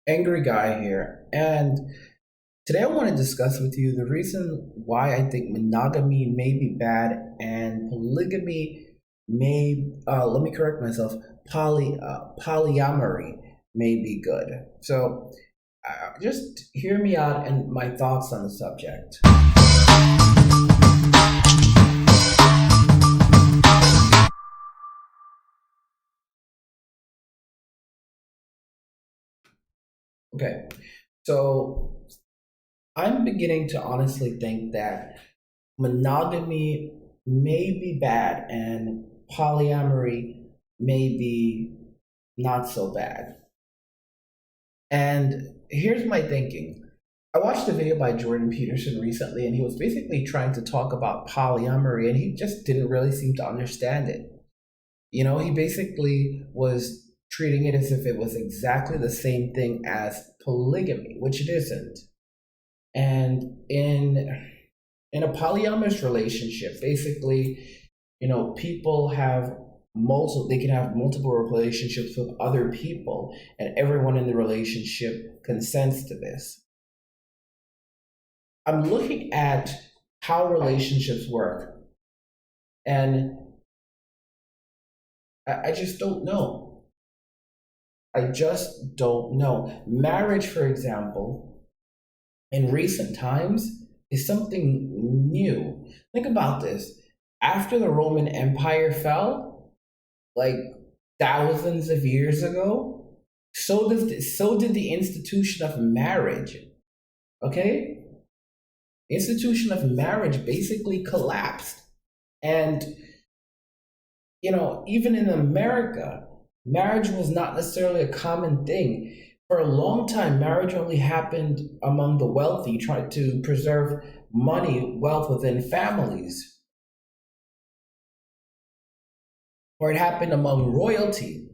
Angry guy here, and today I want to discuss with you the reason why I think monogamy may be bad and polygamy may, let me correct myself, polyamory may be good. So just hear me out and my thoughts on the subject. Okay, so I'm beginning to honestly think that monogamy may be bad and polyamory may be not so bad. And here's my thinking. I watched a video by Jordan Peterson recently, and he was basically trying to talk about polyamory, and he just didn't really seem to understand it. He basically was treating it as if it was exactly the same thing as polygamy, which it isn't. And in a polyamorous relationship, basically, people have they can have multiple relationships with other people, and everyone in the relationship consents to this. I'm looking at how relationships work, and I just don't know. I just don't know. Marriage, for example, in recent times is something new. Think about this. After the Roman Empire fell, like thousands of years ago, so did the institution of marriage. Okay? The institution of marriage basically collapsed. And even in America, marriage was not necessarily a common thing. For a long time, marriage only happened among the wealthy, trying to preserve money, wealth within families. Or it happened among royalty,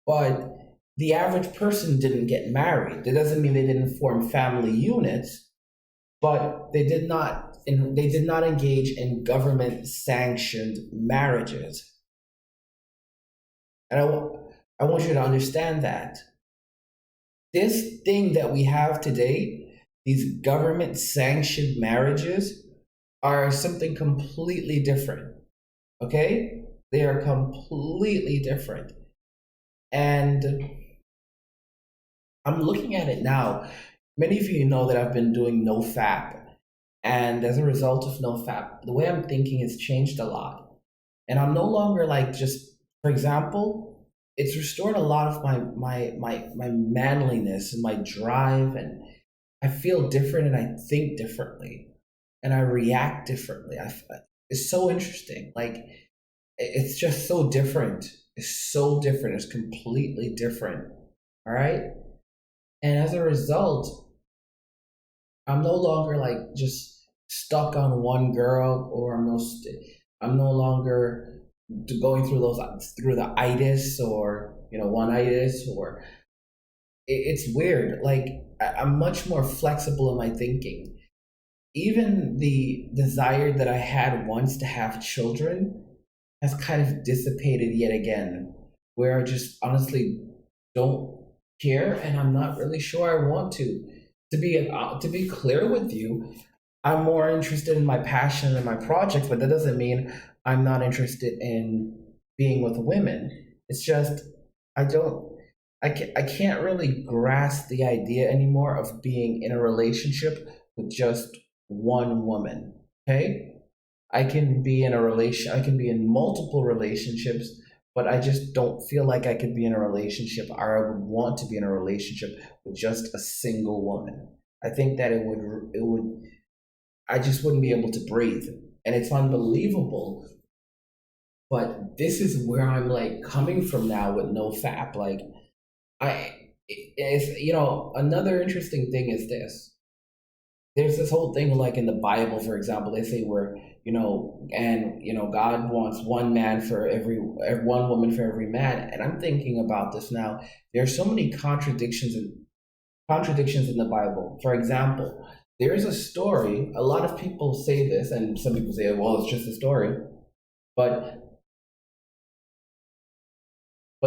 but the average person didn't get married. That doesn't mean they didn't form family units, but they did not engage in government sanctioned marriages. And I want you to understand that this thing that we have today, these government sanctioned marriages, are something completely different. Okay? They are completely different. And I'm looking at it now. Many of you know that I've been doing NoFap. And as a result of NoFap, the way I'm thinking has changed a lot. And I'm no longer like just, for example, it's restored a lot of my manliness and my drive, and I feel different and I think differently and I react differently. It's so interesting. Like it's just so different. It's so different. It's completely different. All right. And as a result, I'm no longer like just stuck on one girl, or I'm no longer going through the itis, or one itis, or it's weird. Like I'm much more flexible in my thinking. Even the desire that I had once to have children has kind of dissipated yet again, where I just honestly don't care, and I'm not really sure I want to. To be clear with you, I'm more interested in my passion and my projects, but that doesn't mean I'm not interested in being with women. It's just I don't I can't really grasp the idea anymore of being in a relationship with just one woman. Okay? I can be in multiple relationships, but I just don't feel like I could be in a relationship, or I would want to be in a relationship with just a single woman. I think that it would I just wouldn't be able to breathe. And it's unbelievable, but this is where I'm like coming from now with no fap. Like I it's another interesting thing is this. There's this whole thing like in the Bible, for example, they say where God wants one man for one woman for every man, and I'm thinking about this now. There's so many contradictions in the Bible. For example, there is a story. A lot of people say this, and some people say, "Well, it's just a story," but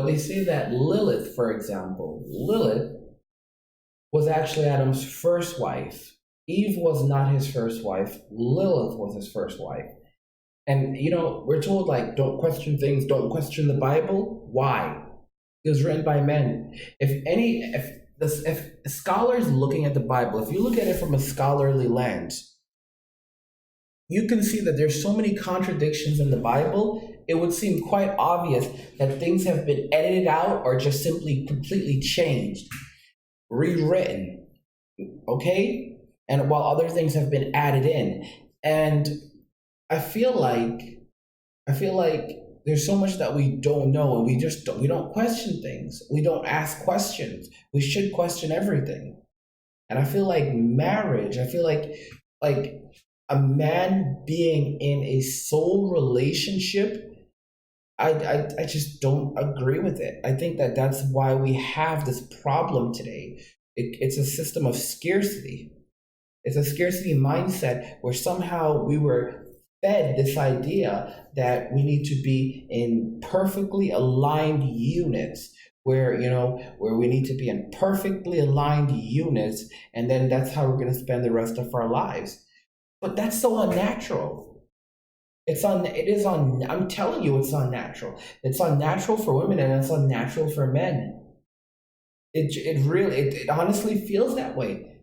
they say that Lilith, for example, Lilith was actually Adam's first wife. Eve was not his first wife. Lilith was his first wife. And we're told like don't question things, don't question the Bible. Why? It was written by men. If scholars looking at the Bible, if you look at it from a scholarly lens, you can see that there's so many contradictions in the Bible. It would seem quite obvious that things have been edited out or just simply completely changed, rewritten, okay? And while other things have been added in. And I feel like there's so much that we don't know, and we don't question things. We don't ask questions. We should question everything. And I feel like marriage, like a man being in a soul relationship, I just don't agree with it. I think that that's why we have this problem today. It's a system of scarcity. It's a scarcity mindset where somehow we were fed this idea that we need to be in perfectly aligned units, where we need to be in perfectly aligned units, and then that's how we're going to spend the rest of our lives. But that's so unnatural. I'm telling you, it's unnatural. It's unnatural for women, and it's unnatural for men. It honestly feels that way.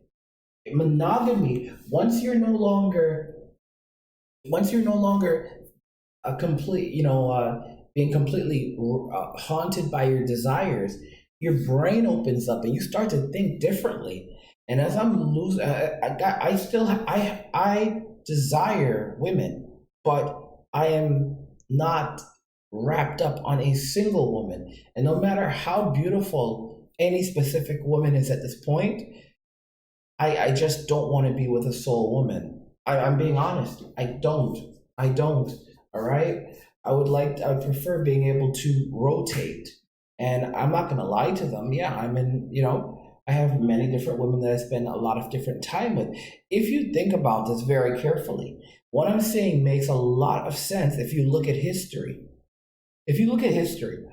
Monogamy, once you're no longer a complete, being completely haunted by your desires, your brain opens up and you start to think differently. And as I'm losing, I desire women, but I am not wrapped up on a single woman. And no matter how beautiful any specific woman is at this point, I just don't want to be with a soul woman. I'm being honest. I don't. All right. I prefer being able to rotate. And I'm not going to lie to them. Yeah, I have many different women that I spend a lot of different time with. If you think about this very carefully, what I'm saying makes a lot of sense if you look at history. If you look at history,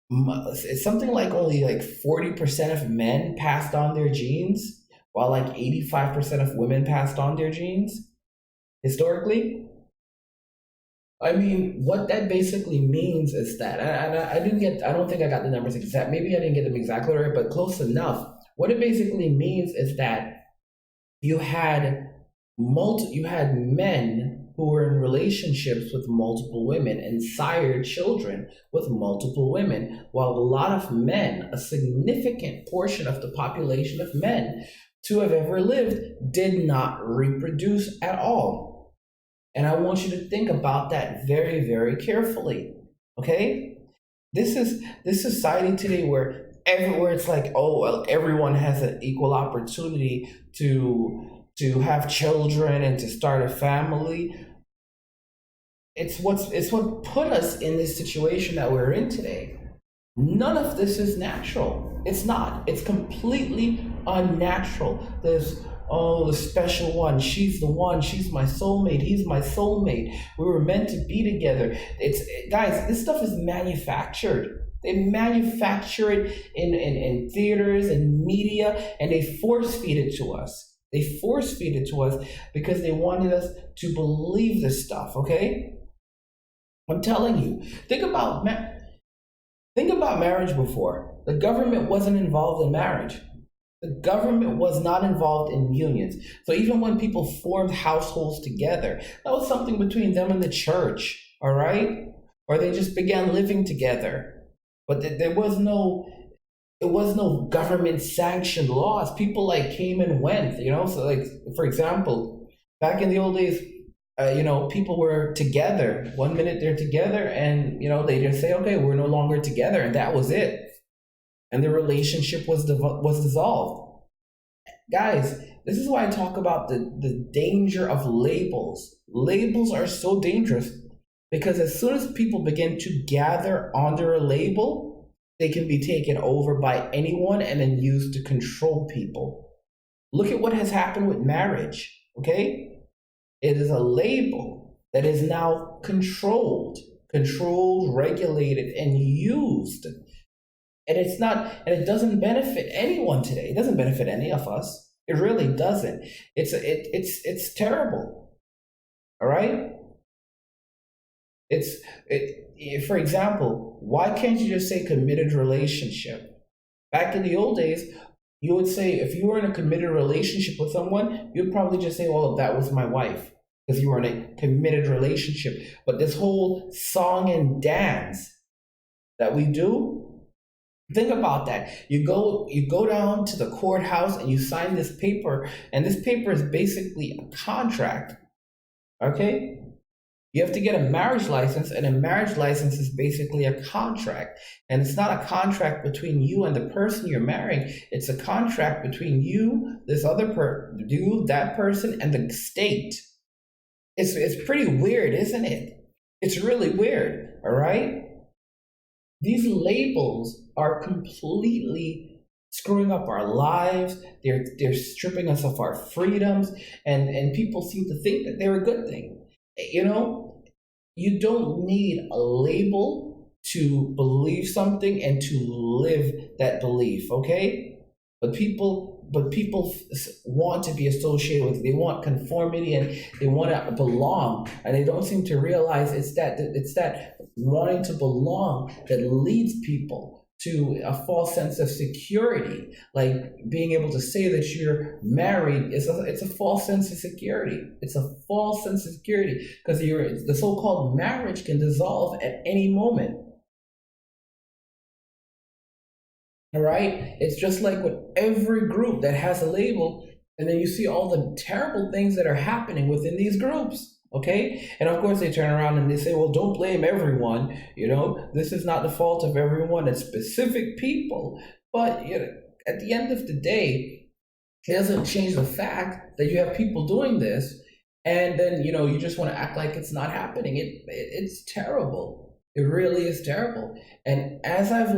it's something like only like 40% of men passed on their genes, while like 85% of women passed on their genes historically. I mean, what that basically means is that, and I don't think I got the numbers exact. Maybe I didn't get them exactly right, but close enough. What it basically means is that you had men who were in relationships with multiple women and sired children with multiple women, while a lot of men, a significant portion of the population of men to have ever lived, did not reproduce at all. And I want you to think about that very, very carefully. Okay? This is this society today where everywhere it's like, oh well, everyone has an equal opportunity to have children and to start a family. It's what put us in this situation that we're in today. None of this is natural. It's not. It's completely unnatural. There's the special one. She's the one. She's my soulmate. He's my soulmate. We were meant to be together. Guys, this stuff is manufactured. They manufacture it in theaters and media, and they force feed it to us. They force feed it to us because they wanted us to believe this stuff, okay? I'm telling you. Think about marriage before. The government wasn't involved in marriage. The government was not involved in unions. So even when people formed households together, that was something between them and the church, all right? Or they just began living together. But there was no government sanctioned laws. People like came and went, So like, for example, back in the old days, people were together. 1 minute they're together, and they just say, okay, we're no longer together, and that was it. And the relationship was dissolved. Guys, this is why I talk about the danger of labels. Labels are so dangerous because as soon as people begin to gather under a label, they can be taken over by anyone and then used to control people. Look at what has happened with marriage, okay? It is a label that is now controlled, regulated, and used And it's not, and it doesn't benefit anyone today. It doesn't benefit any of us. It really doesn't. It's terrible. All right. For example, why can't you just say committed relationship? Back in the old days, you would say, if you were in a committed relationship with someone, you'd probably just say, well, that was my wife, because you were in a committed relationship. But this whole song and dance that we do, think about that. You go down to the courthouse and you sign this paper, and this paper is basically a contract. Okay? You have to get a marriage license, and a marriage license is basically a contract. And it's not a contract between you and the person you're marrying. It's a contract between you, that person, and the state. It's pretty weird, isn't it? It's really weird, all right? These labels are completely screwing up our lives. They're stripping us of our freedoms, and people seem to think that they're a good thing. You know, you don't need a label to believe something and to live that belief, okay? But people want to be associated with it. They want conformity and they want to belong, and they don't seem to realize it's that wanting to belong that leads people to a false sense of security. Like being able to say that you're married it's a false sense of security. It's a false sense of security because the so-called marriage can dissolve at any moment. All right? It's just like with every group that has a label, and then you see all the terrible things that are happening within these groups. Okay? And of course they turn around and they say, well, don't blame everyone. This is not the fault of everyone, it's specific people. But at the end of the day, it doesn't change the fact that you have people doing this, and then you just want to act like it's not happening. It's terrible. It really is terrible. And as I'm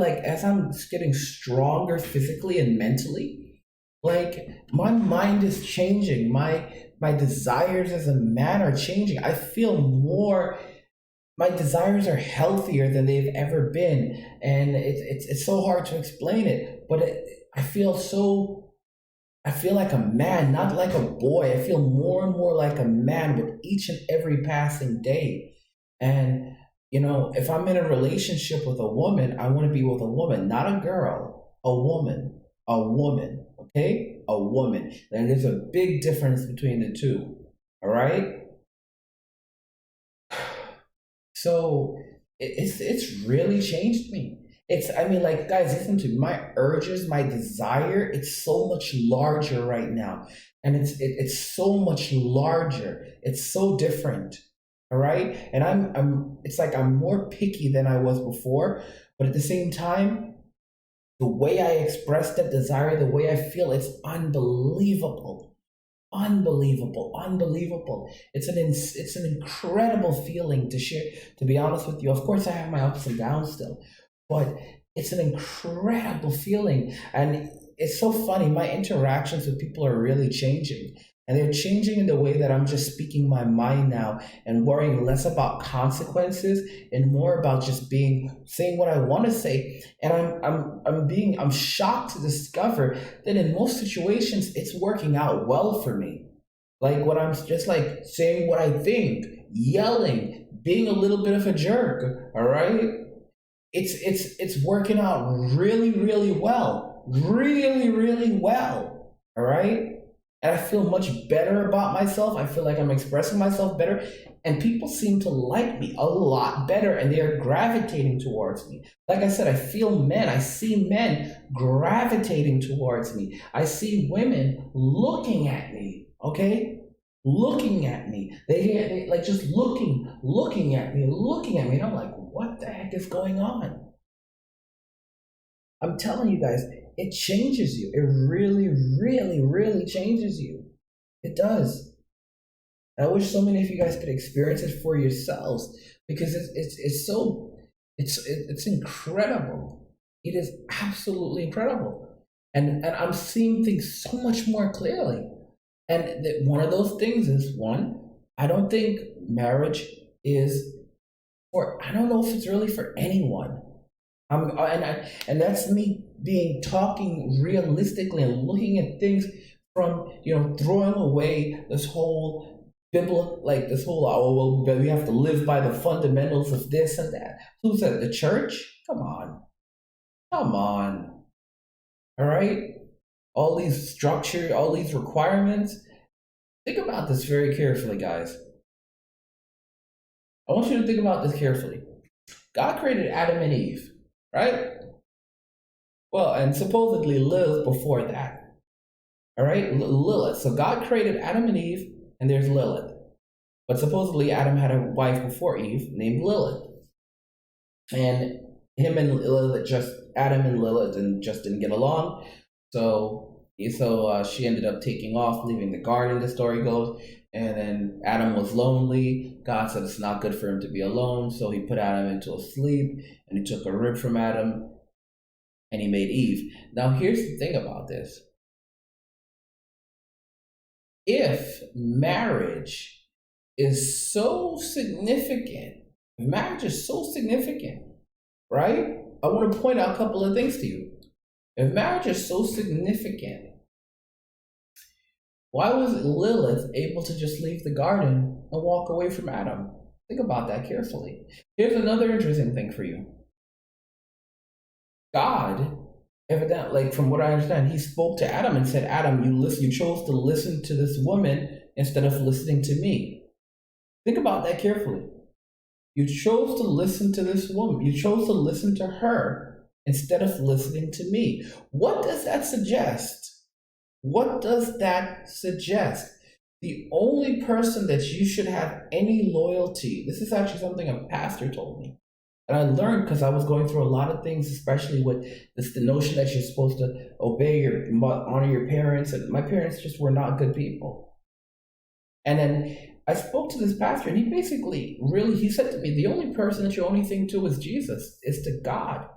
getting stronger physically and mentally, like my mind is changing. My desires as a man are changing. I feel my desires are healthier than they've ever been. And it's so hard to explain it, but I feel like a man, not like a boy. I feel more and more like a man with each and every passing day. And if I'm in a relationship with a woman, I want to be with a woman, not a girl, a woman, okay? A woman. And there's a big difference between the two, all right? So it's really changed me. Guys, listen to me. My urges, my desire, it's so much larger right now. And it's so much larger. It's so different. All right. And it's like I'm more picky than I was before, but at the same time, the way I express that desire, the way I feel, it's unbelievable. Unbelievable. It's an incredible feeling to share, to be honest with you. Of course I have my ups and downs still, but it's an incredible feeling. And it's so funny. My interactions with people are really changing. And they're changing in the way that I'm just speaking my mind now and worrying less about consequences and more about just saying what I want to say. And I'm shocked to discover that in most situations it's working out well for me. Like when I'm just like saying what I think, yelling, being a little bit of a jerk, all right? It's working out really, really well. Really, really well. All right? And I feel much better about myself. I feel like I'm expressing myself better. And people seem to like me a lot better, and they are gravitating towards me. Like I said, I see men gravitating towards me. I see women looking at me, okay? Looking at me. They like just looking at me. And I'm like, what the heck is going on? I'm telling you guys, it changes you. It really, really, really changes you. It does. I wish so many of you guys could experience it for yourselves, because it's incredible. It is absolutely incredible. And I'm seeing things so much more clearly. And one of those things is, one, I don't think marriage is I don't know if it's really for anyone. And that's me being talking realistically and looking at things from, throwing away this whole biblical, like this whole, oh, well, we have to live by the fundamentals of this and that. Who said the church? Come on. Come on. All right? All these structure, all these requirements. Think about this very carefully, guys. I want you to think about this carefully. God created Adam and Eve, right? Well, and supposedly Lilith before that. All right? Lilith. So God created Adam and Eve, and there's Lilith. But supposedly Adam had a wife before Eve named Lilith. And him and Lilith Adam and Lilith just didn't get along. So she ended up taking off, leaving the garden, the story goes. And then Adam was lonely. God said it's not good for him to be alone. So he put Adam into a sleep, and he took a rib from Adam, and he made Eve. Now, here's the thing about this. If marriage is so significant, right? I want to point out a couple of things to you. If marriage is so significant, why was Lilith able to just leave the garden and walk away from Adam? Think about that carefully. Here's another interesting thing for you. God, evidently, like from what I understand, he spoke to Adam and said, Adam, you chose to listen to this woman instead of listening to me. Think about that carefully. You chose to listen to this woman. You chose to listen to her instead of listening to me. What does that suggest? What does that suggest? The only person that you should have any loyalty, this is actually something a pastor told me. And I learned because I was going through a lot of things, especially with the notion that you're supposed to honor your parents. And my parents just were not good people. And then I spoke to this pastor, and he basically he said to me, the only person that you owe anything to is Jesus, is to God.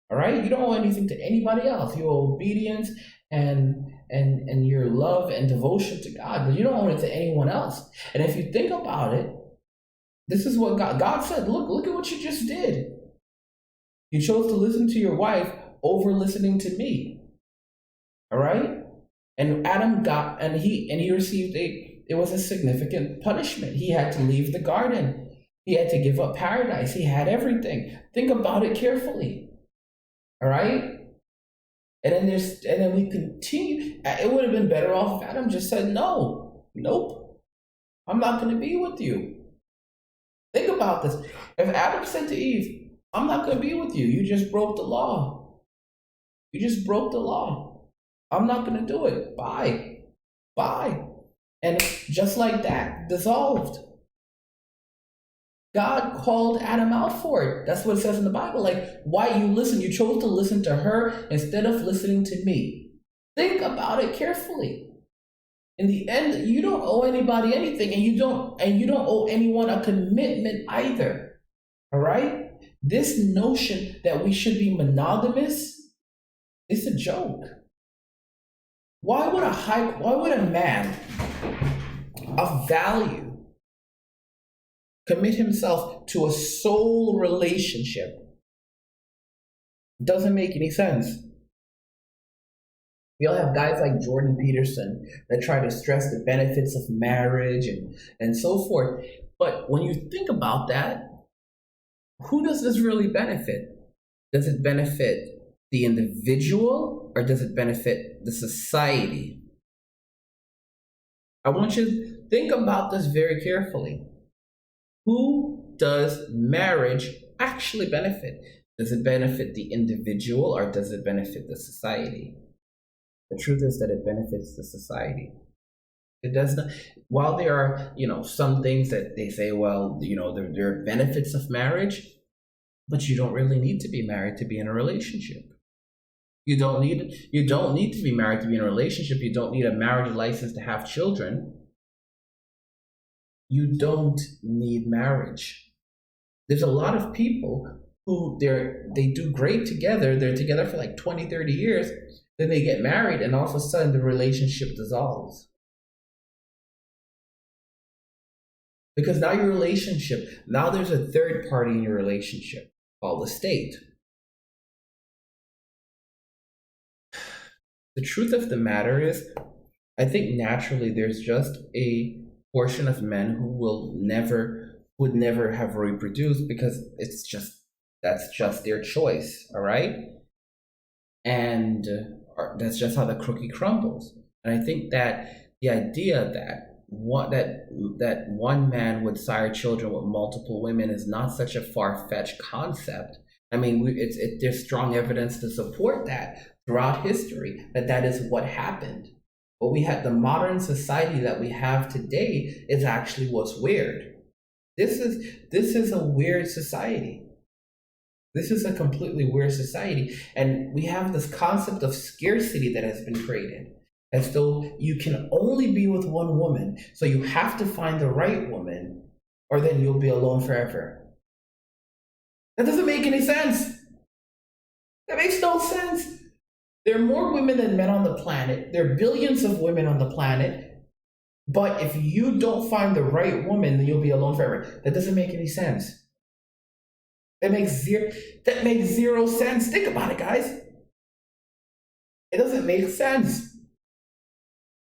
All right? You don't owe anything to anybody else. You owe obedience and your love and devotion to God, but you don't owe it to anyone else. And if you think about it, this is what God said. Look at what you just did. You chose to listen to your wife over listening to me. All right? And Adam he received it was a significant punishment. He had to leave the garden. He had to give up paradise. He had everything. Think about it carefully. All right? And then we continue. It would have been better off if Adam just said, nope, I'm not going to be with you. Think about this. If Adam said to Eve, I'm not going to be with you, you just broke the law. I'm not going to do it. Bye. And just like that, dissolved. God called Adam out for it. That's what it says in the Bible. Like, why you chose to listen to her instead of listening to me. Think about it carefully. In the end, you don't owe anybody anything, and you don't owe anyone a commitment either. All right? This notion that we should be monogamous is a joke. Why would a man of value commit himself to a soul relationship? It doesn't make any sense. We all have guys like Jordan Peterson that try to stress the benefits of marriage and so forth. But when you think about that, who does this really benefit? Does it benefit the individual, or does it benefit the society? I want you to think about this very carefully. Who does marriage actually benefit? Does it benefit the individual, or does it benefit the society? The truth is that it benefits the society. It does not. While there are, some things that they say, well, there are benefits of marriage, but you don't really need to be married to be in a relationship. You don't need to be married to be in a relationship. You don't need a marriage license to have children. You don't need marriage. There's a lot of people who they do great together. They're together for like 20, 30 years. Then they get married, and all of a sudden the relationship dissolves. Because now there's a third party in your relationship called the state. The truth of the matter is, I think naturally there's just a portion of men who would never have reproduced because that's just their choice, all right? And that's just how the cookie crumbles. And I think that the idea that one man would sire children with multiple women is not such a far-fetched concept. I mean, there's strong evidence to support that throughout history that is what happened. But we had the modern society that we have today is actually what's weird. This is a weird society. This is a completely weird society. And we have this concept of scarcity that has been created, as though you can only be with one woman. So you have to find the right woman, or then you'll be alone forever. That doesn't make any sense. That makes no sense. There are more women than men on the planet. There are billions of women on the planet. But if you don't find the right woman, then you'll be alone forever. That doesn't make any sense. That makes zero sense. Think about it, guys. It doesn't make sense.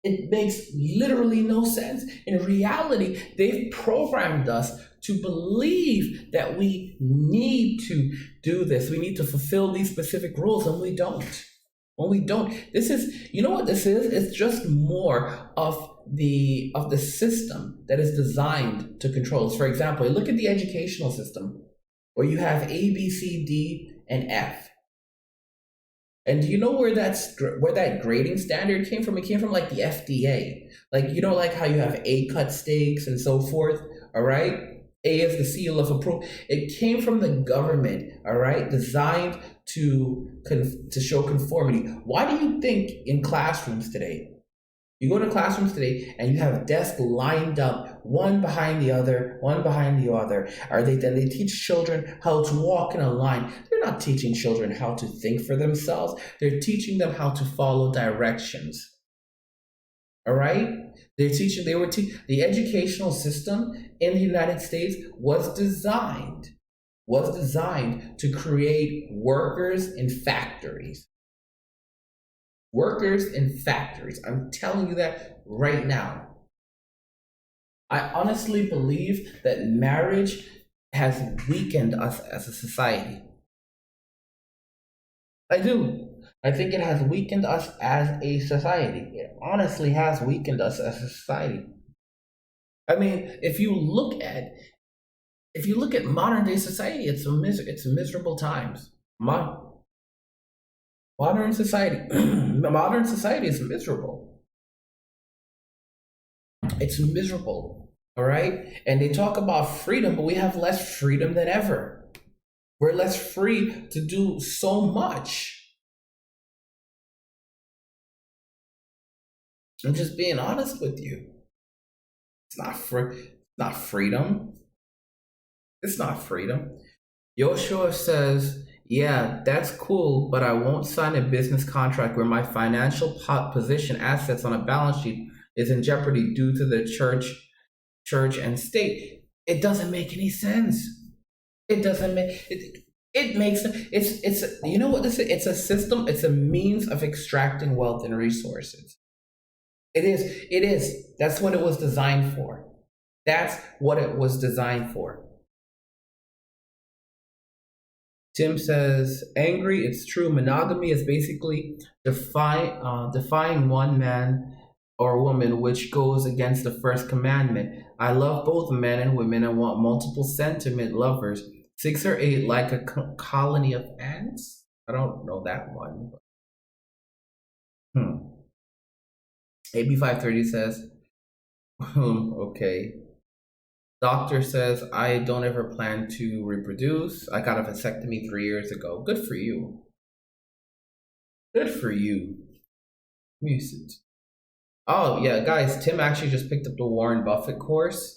It makes literally no sense. In reality, they've programmed us to believe that we need to do this. We need to fulfill these specific rules, and we don't. When we don't, this is, you know what this is? It's just more of the system that is designed to control us. For example, look at the educational system, where you have A, B, C, D, and F. And do you know where that grading standard came from? It came from like the FDA. Like, you know, like how you have A cut stakes and so forth, all right? A is the seal of approval. It came from the government, all right, designed to show conformity. Why do you think in classrooms today, you go to classrooms today and you have desks lined up, one behind the other, then they teach children how to walk in a line. They're not teaching children how to think for themselves. They're teaching them how to follow directions. All right? The educational system in the United States was designed to create workers in factories. Workers in factories. I'm telling you that right now. I honestly believe that marriage has weakened us as a society. I do. I think it has weakened us as a society. It honestly has weakened us as a society. I mean, if you look at modern day society, it's miserable times. Modern society is miserable. It's miserable, all right? And they talk about freedom, but we have less freedom than ever. We're less free to do so much. I'm just being honest with you. It's not freedom. It's not freedom. Yoshua says, yeah, that's cool, but I won't sign a business contract where my financial position, assets on a balance sheet is in jeopardy due to the church and state. It doesn't make any sense. It doesn't make it makes it's you know what this is? It's a system, it's a means of extracting wealth and resources. It is. That's what it was designed for. That's what it was designed for. Tim says, angry, it's true. Monogamy is basically defying one man or woman, which goes against the first commandment. I love both men and women and want multiple sentiment lovers. 6 or 8 like a colony of ants? I don't know that one. AB530 says, okay. Doctor says, I don't ever plan to reproduce. I got a vasectomy 3 years ago. Good for you. Good for you. Oh, yeah, guys, Tim actually just picked up the Warren Buffett course.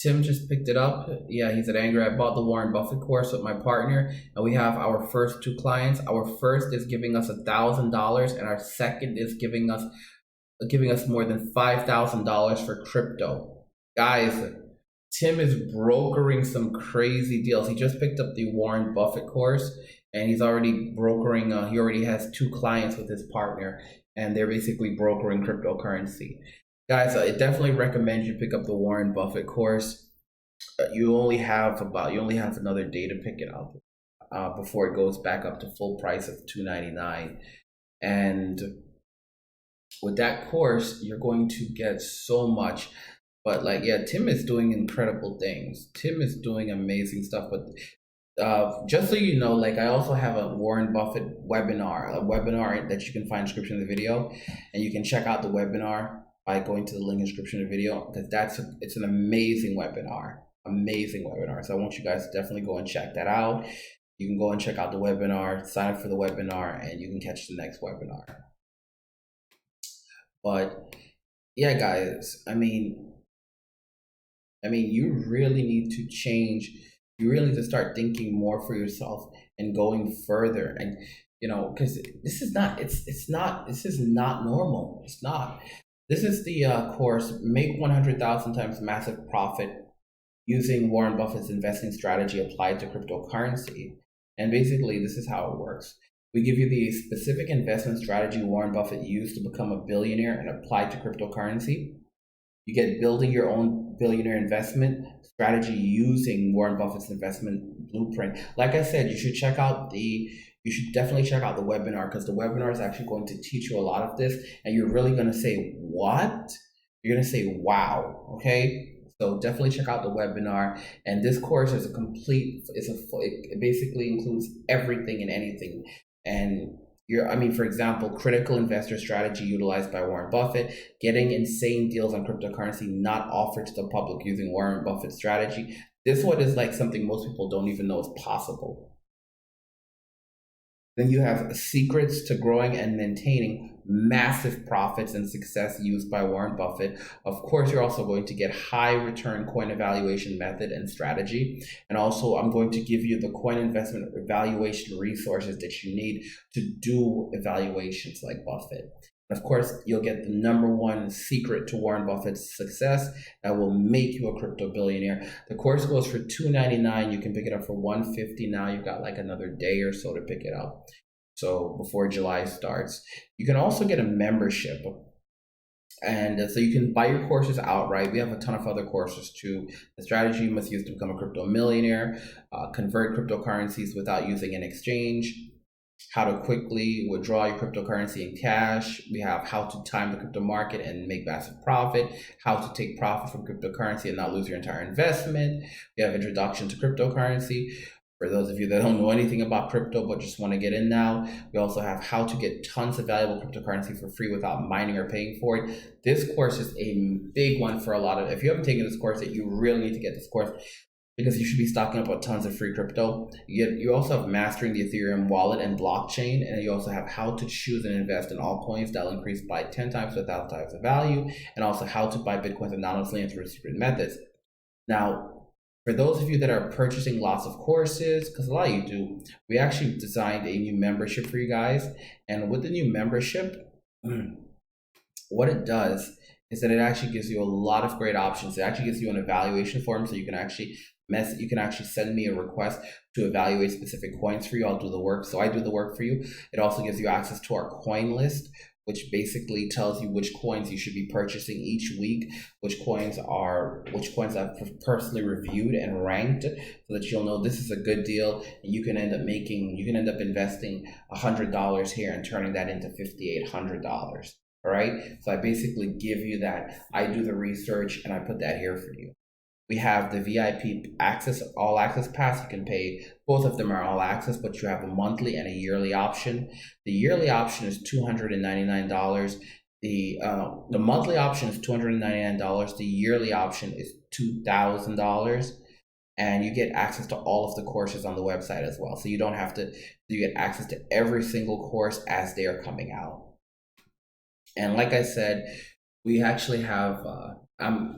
Tim just picked it up. Yeah, he said, Angry, I bought the Warren Buffett course with my partner, and we have our first 2 clients. Our first is giving us $1,000, and our second is giving us more than $5,000 for crypto. Guys, Tim is brokering some crazy deals. He just picked up the Warren Buffett course, and he's already brokering. He already has 2 clients with his partner, and they're basically brokering cryptocurrency. Guys, I definitely recommend you pick up the Warren Buffett course. You only have another day to pick it up before it goes back up to full price of $299. And with that course, you're going to get so much. But like, yeah, Tim is doing incredible things. Tim is doing amazing stuff. But just so you know, like I also have a Warren Buffett webinar, a webinar that you can find in the description of the video, and you can check out the webinar by going to the link in the description of the video, because it's an amazing webinar, amazing webinar. So I want you guys to definitely go and check that out. You can go and check out the webinar, sign up for the webinar, and you can catch the next webinar. But yeah, guys, I mean, you really need to change. You really need to start thinking more for yourself and going further. And because this is not. This is not normal. It's not. This is the course. Make 100,000 times massive profit using Warren Buffett's investing strategy applied to cryptocurrency. And basically, this is how it works. We give you the specific investment strategy Warren Buffett used to become a billionaire and applied to cryptocurrency. You get building your own billionaire investment strategy using Warren Buffett's investment blueprint. Like I said, you should definitely check out the webinar, because the webinar is actually going to teach you a lot of this, and you're really going to say, what? You're going to say, wow, okay? So definitely check out the webinar. And this course is it basically includes everything and anything. And for example, critical investor strategy utilized by Warren Buffett, getting insane deals on cryptocurrency not offered to the public using Warren Buffett strategy. This one is like something most people don't even know is possible. Then you have secrets to growing and maintaining massive profits and success used by Warren Buffett. Of course, you're also going to get high return coin evaluation method and strategy. And also, I'm going to give you the coin investment evaluation resources that you need to do evaluations like Buffett. Of course, you'll get the #1 secret to Warren Buffett's success that will make you a crypto billionaire. The course goes for $299. You can pick it up for $150 now. You've got like another day or so to pick it up. So before July starts, you can also get a membership. And so you can buy your courses outright. We have a ton of other courses too. The strategy you must use to become a crypto millionaire, convert cryptocurrencies without using an exchange, how to quickly withdraw your cryptocurrency in cash. We have how to time the crypto market and make massive profit, how to take profit from cryptocurrency and not lose your entire investment. We have introduction to cryptocurrency. For those of you that don't know anything about crypto but just want to get in now, we also have how to get tons of valuable cryptocurrency for free without mining or paying for it. This course is a big one for if you haven't taken this course, that you really need to get this course, because you should be stocking up on tons of free crypto. You also have mastering the Ethereum wallet and blockchain, and you also have how to choose and invest in altcoins that will increase by 10 times to 1,000 times the value, and also how to buy Bitcoins anonymously and through secret methods. Now, for those of you that are purchasing lots of courses, because a lot of you do, we actually designed a new membership for you guys. And with the new membership, what it does is that it actually gives you a lot of great options. It actually gives you an evaluation form, so you can actually send me a request to evaluate specific coins for you. I'll do the work. So I do the work for you. It also gives you access to our coin list, which basically tells you which coins you should be purchasing each week, which coins I've personally reviewed and ranked, so that you'll know this is a good deal, and you can end up investing $100 here and turning that into $5,800. All right. So I basically give you that. I do the research and I put that here for you. We have the VIP access, all access pass. You can pay, both of them are all access, but you have a monthly and a yearly option. The yearly option is $299. The monthly option is $299. The yearly option is $2,000. And you get access to all of the courses on the website as well. So you get access to every single course as they are coming out. And like I said, we actually have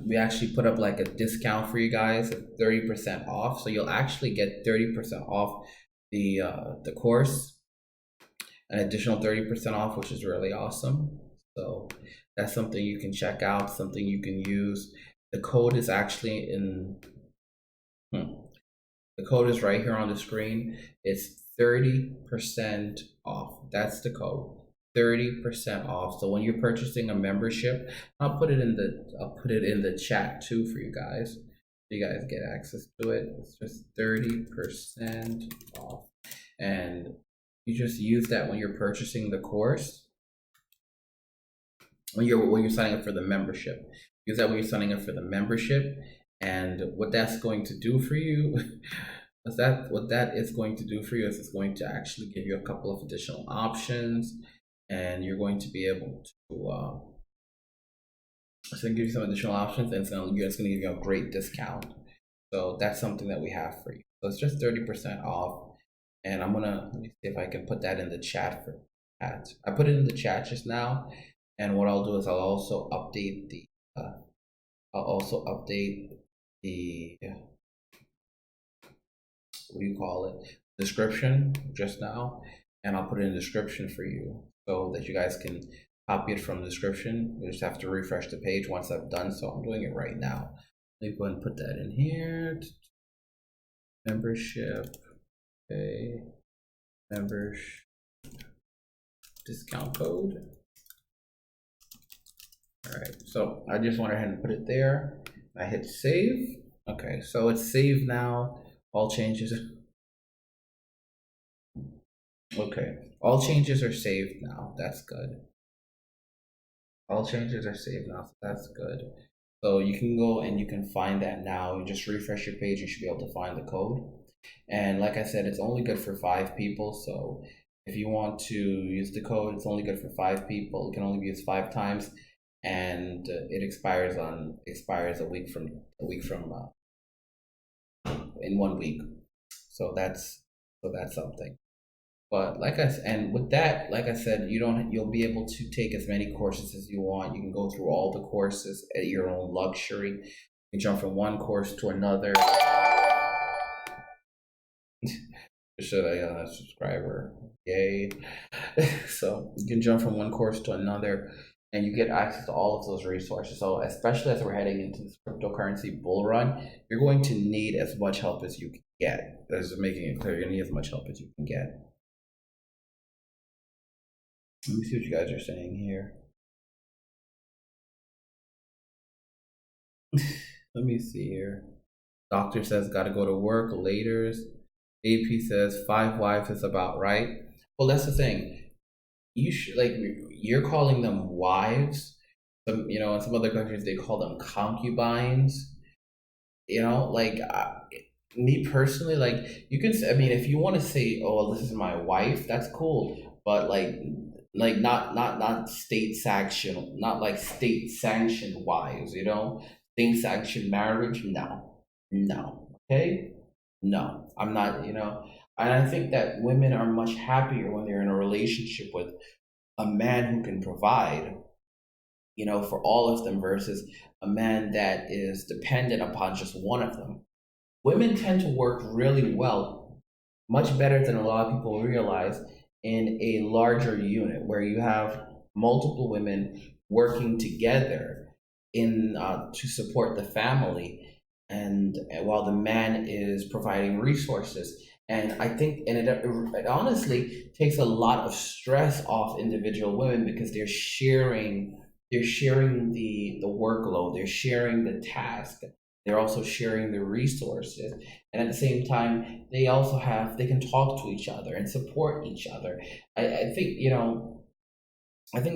we actually put up like a discount for you guys, 30% off. So you'll actually get 30% off the course, an additional 30% off, which is really awesome. So that's something you can check out, something you can use. The code is actually the code is right here on the screen. It's 30% off. That's the code. 30% off. So when you're purchasing a membership, I'll put it in the chat too for you guys. So you guys get access to it. It's just 30% off. And you just use that when you're purchasing the course. When you're signing up for the membership. Use that when you're signing up for the membership. And what that's going to do for you what that is going to do for you is it's going to actually give you a couple of additional options, and you're going to be able to it's going to give you some additional options, and it's going to give you a great discount. So that's something that we have for you. So it's just 30% off, and let me see if I can put that in the chat for that. I put it in the chat just now, and what I'll do is I'll also update the what do you call it, description just now, and I'll put it in the description for you so that you guys can copy it from the description. You just have to refresh the page once I've done so. I'm doing it right now. Let me go ahead and put that in here. Membership, okay, membership discount code. All right, so I just went ahead and put it there. I hit save. Okay, so it's saved now. All changes. Okay, all changes are saved now. That's good. All changes are saved now. So that's good. So you can go and you can find that now. You just refresh your page. You should be able to find the code. And like I said, it's only good for 5 people. So if you want to use the code, it's only good for 5 people. It can only be used 5 times, and it expires a week from in 1 week. So that's something. But like I said, and with that, like I said, you'll be able to take as many courses as you want. You can go through all the courses at your own luxury. You can jump from one course to another. Should I subscriber? Yay. So you can jump from one course to another, and you get access to all of those resources. So especially as we're heading into this cryptocurrency bull run, you're going to need as much help as you can get. As making it clear, you need as much help as you can get. Let me see what you guys are saying here. Let me see here. Doctor says gotta go to work, laters. AP says 5 wives is about right. Well, that's the thing. You should, like, you're calling them wives. Some, in some other countries they call them concubines. Like me personally, like you can. I mean, if you want to say, "Oh, well, this is my wife," that's cool. But like not state sanctioned, not like state sanctioned wives. State sanctioned marriage. No. Okay. No, I'm not. And I think that women are much happier when they're in a relationship with a man who can provide, for all of them versus a man that is dependent upon just one of them. Women tend to work really well, much better than a lot of people realize, in a larger unit where you have multiple women working together to support the family, and while the man is providing resources. And I think, and it honestly takes a lot of stress off individual women because they're sharing the workload, they're sharing the task, they're also sharing the resources, and at the same time they can talk to each other and support each other. I think the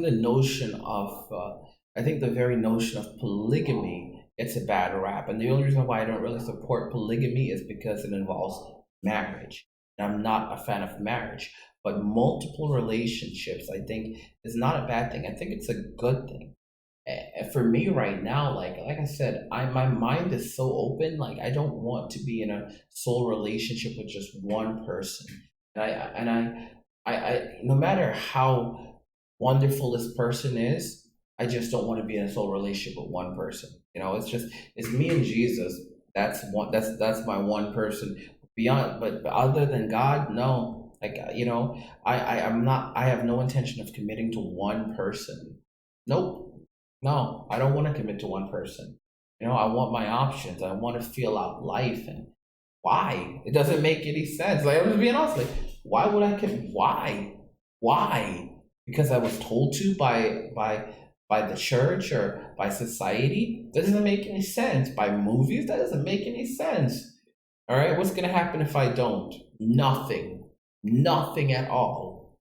very notion of polygamy gets a bad rap, and the only reason why I don't really support polygamy is because it involves marriage, and I'm not a fan of marriage. But multiple relationships, I think, is not a bad thing. I think it's a good thing. For me right now, like I said, my mind is so open. Like I don't want to be in a sole relationship with just one person. I no matter how wonderful this person is, I just don't want to be in a sole relationship with one person. It's me and Jesus. That's my one person. Beyond, but other than God, no. Like I have no intention of committing to one person. Nope. No, I don't want to commit to one person. I want my options. I want to feel out life. And why? It doesn't make any sense. Like, I'm just being honest. Like, why would I commit? Why? because I was told to by the church or by society. That doesn't make any sense. By movies, that doesn't make any sense. All right, what's gonna happen if I don't? Nothing. Nothing at all.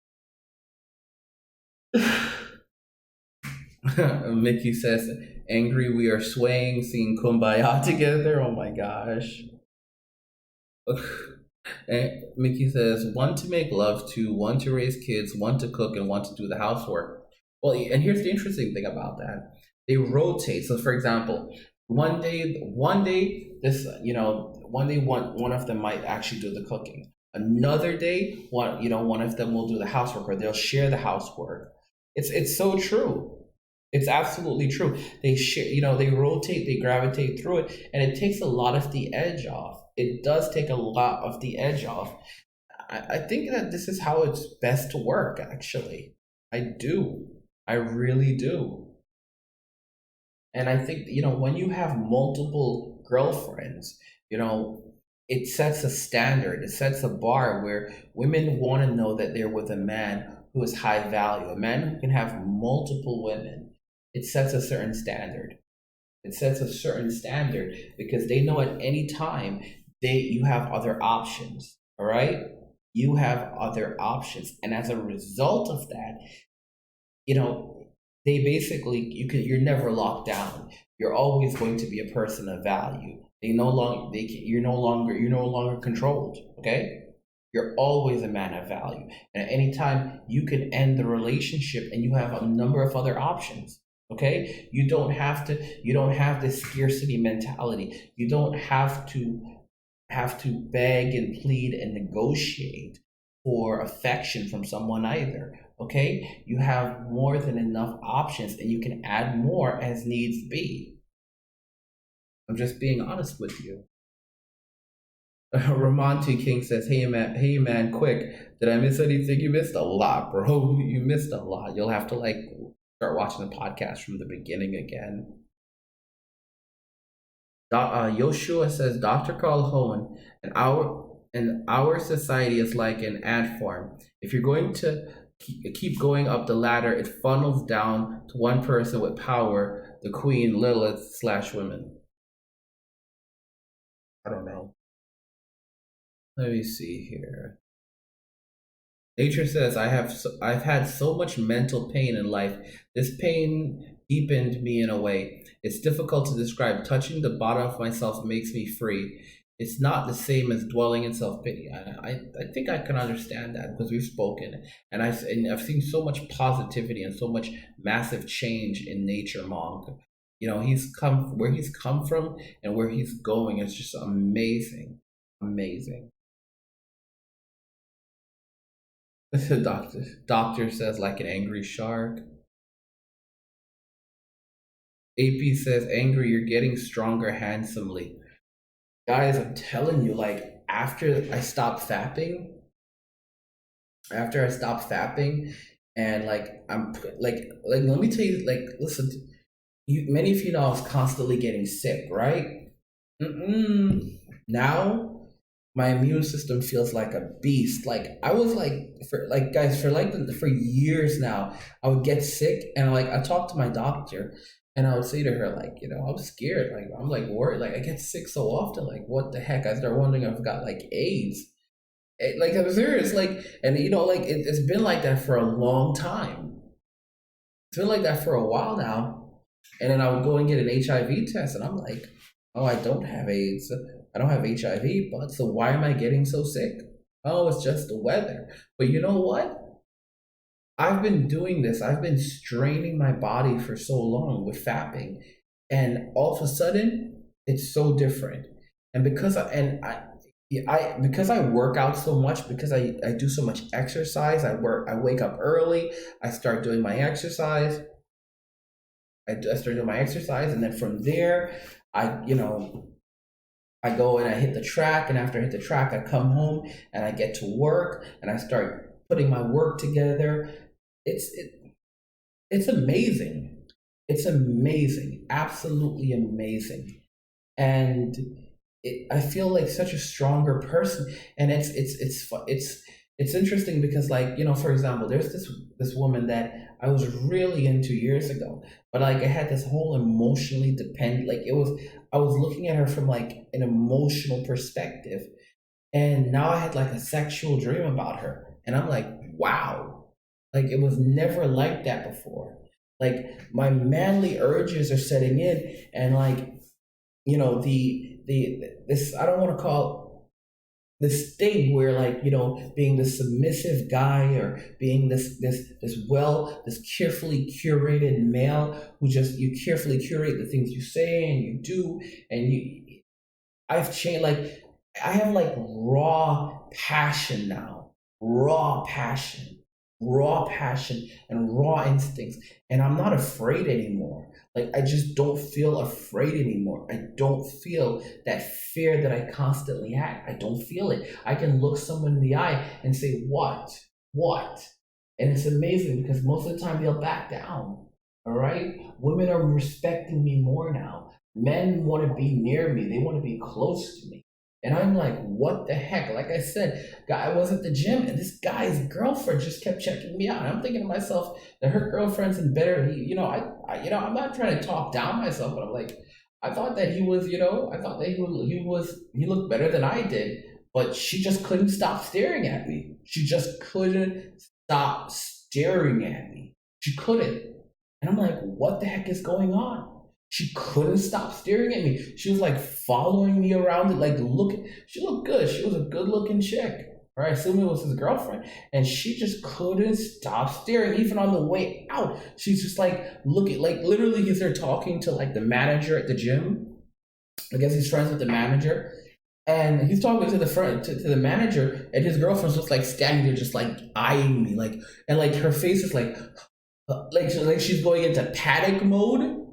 Mickey says, angry we are swaying, seeing Kumbaya together. Oh my gosh. And Mickey says, one to make love to, one to raise kids, one to cook, and one to do the housework. Well, and here's the interesting thing about that. They rotate. So for example, one day this, one day one of them might actually do the cooking. Another day, one of them will do the housework, or they'll share the housework. It's so true. It's absolutely true. They share, they rotate, they gravitate through it, and it takes a lot of the edge off. It does take a lot of the edge off. I think that this is how it's best to work, actually. I do. I really do. And I think, when you have multiple girlfriends, it sets a standard, it sets a bar where women want to know that they're with a man who is high value, a man who can have multiple women. It sets a certain standard. It sets a certain standard because they know at any time you have other options. All right? You have other options. And as a result of that, they basically you're never locked down. You're always going to be a person of value. You're no longer controlled. Okay? You're always a man of value. And at any time you can end the relationship and you have a number of other options. Okay? You don't have this scarcity mentality. You don't have to beg and plead and negotiate for affection from someone either. Okay? You have more than enough options and you can add more as needs be. I'm just being honest with you. Ramonti King says, hey man, quick. Did I miss anything? You missed a lot, bro. You missed a lot. You'll have to start watching the podcast from the beginning again. Yoshua says, Dr. Carl Hohen, our society is like an ant farm. If you're going to keep going up the ladder, it funnels down to one person with power, the queen, Lilith / women. I don't know. Let me see here. Nature says, I've had so much mental pain in life. This pain deepened me in a way. It's difficult to describe. Touching the bottom of myself makes me free. It's not the same as dwelling in self-pity. I think I can understand that because we've spoken. And I've seen so much positivity and so much massive change in Nature Monk. Where he's come from and where he's going. It's just amazing. Amazing. The doctor says, like an angry shark. AP says, angry, you're getting stronger handsomely. Guys, I'm telling you, after I stopped fapping, and let me tell you, listen, many of you know I was constantly getting sick, right? Now my immune system feels like a beast. I was for years now, I would get sick and I talked to my doctor and I would say to her, I was scared. I'm worried. I get sick so often. What the heck? I start wondering if I've got AIDS. I'm serious. And it's been like that for a long time. It's been like that for a while now. And then I would go and get an HIV test and I'm like, oh, I don't have AIDS. I don't have HIV, but so why am I getting so sick? Oh, it's just the weather. But you know what? I've been doing this. I've been straining my body for so long with fapping, and all of a sudden, it's so different. And because I work out so much, because I do so much exercise, I wake up early, I start doing my exercise. I start doing my exercise, and then from there, I go and I hit the track, and after I hit the track, I come home and I get to work and I start putting my work together. It's amazing. It's amazing, absolutely amazing, and I feel like such a stronger person. And it's interesting because, like, for example, there's this woman that I was really into years ago, but like I had this whole emotionally depend, like it was, I was looking at her from like an emotional perspective, and now I had like a sexual dream about her, and I'm like, wow, like it was never like that before. Like my manly urges are setting in, and like, the this, I don't want to call this thing where, like, being the submissive guy, or being this carefully curated male who just, you carefully curate the things you say and you do, and I've changed. Like, I have like raw passion now, raw passion, and raw instincts, and I'm not afraid anymore. Like, I just don't feel afraid anymore. I don't feel that fear that I constantly had. I don't feel it. I can look someone in the eye and say, "What? What?" And it's amazing because most of the time they'll back down. All right, women are respecting me more now. Men want to be near me. They want to be close to me. And I'm like, what the heck? Like I said, I was at the gym, and this guy's girlfriend just kept checking me out. And I'm thinking to myself that her girlfriend's in better. I'm not trying to talk down myself, but I'm like, I thought that he was, I thought that he looked better than I did, but she just couldn't stop staring at me. She just couldn't stop staring at me. She couldn't. And I'm like, what the heck is going on? She couldn't stop staring at me. She was like following me around, like looking. She looked good. She was a good looking chick. Right? I assume it was his girlfriend. And she just couldn't stop staring. Even on the way out, she's just like looking, like literally he's there talking to like the manager at the gym. I guess he's friends with the manager. And he's talking to the front to the manager, and his girlfriend's just like standing there, just like eyeing me, like, and like her face is like she's going into panic mode,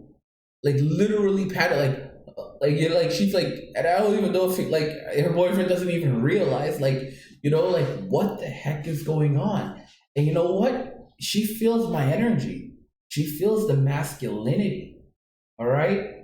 like literally panic, like she's like, and I don't even know if like her boyfriend doesn't even realize, like, like what the heck is going on. And you know what? She feels my energy. She feels the masculinity. All right.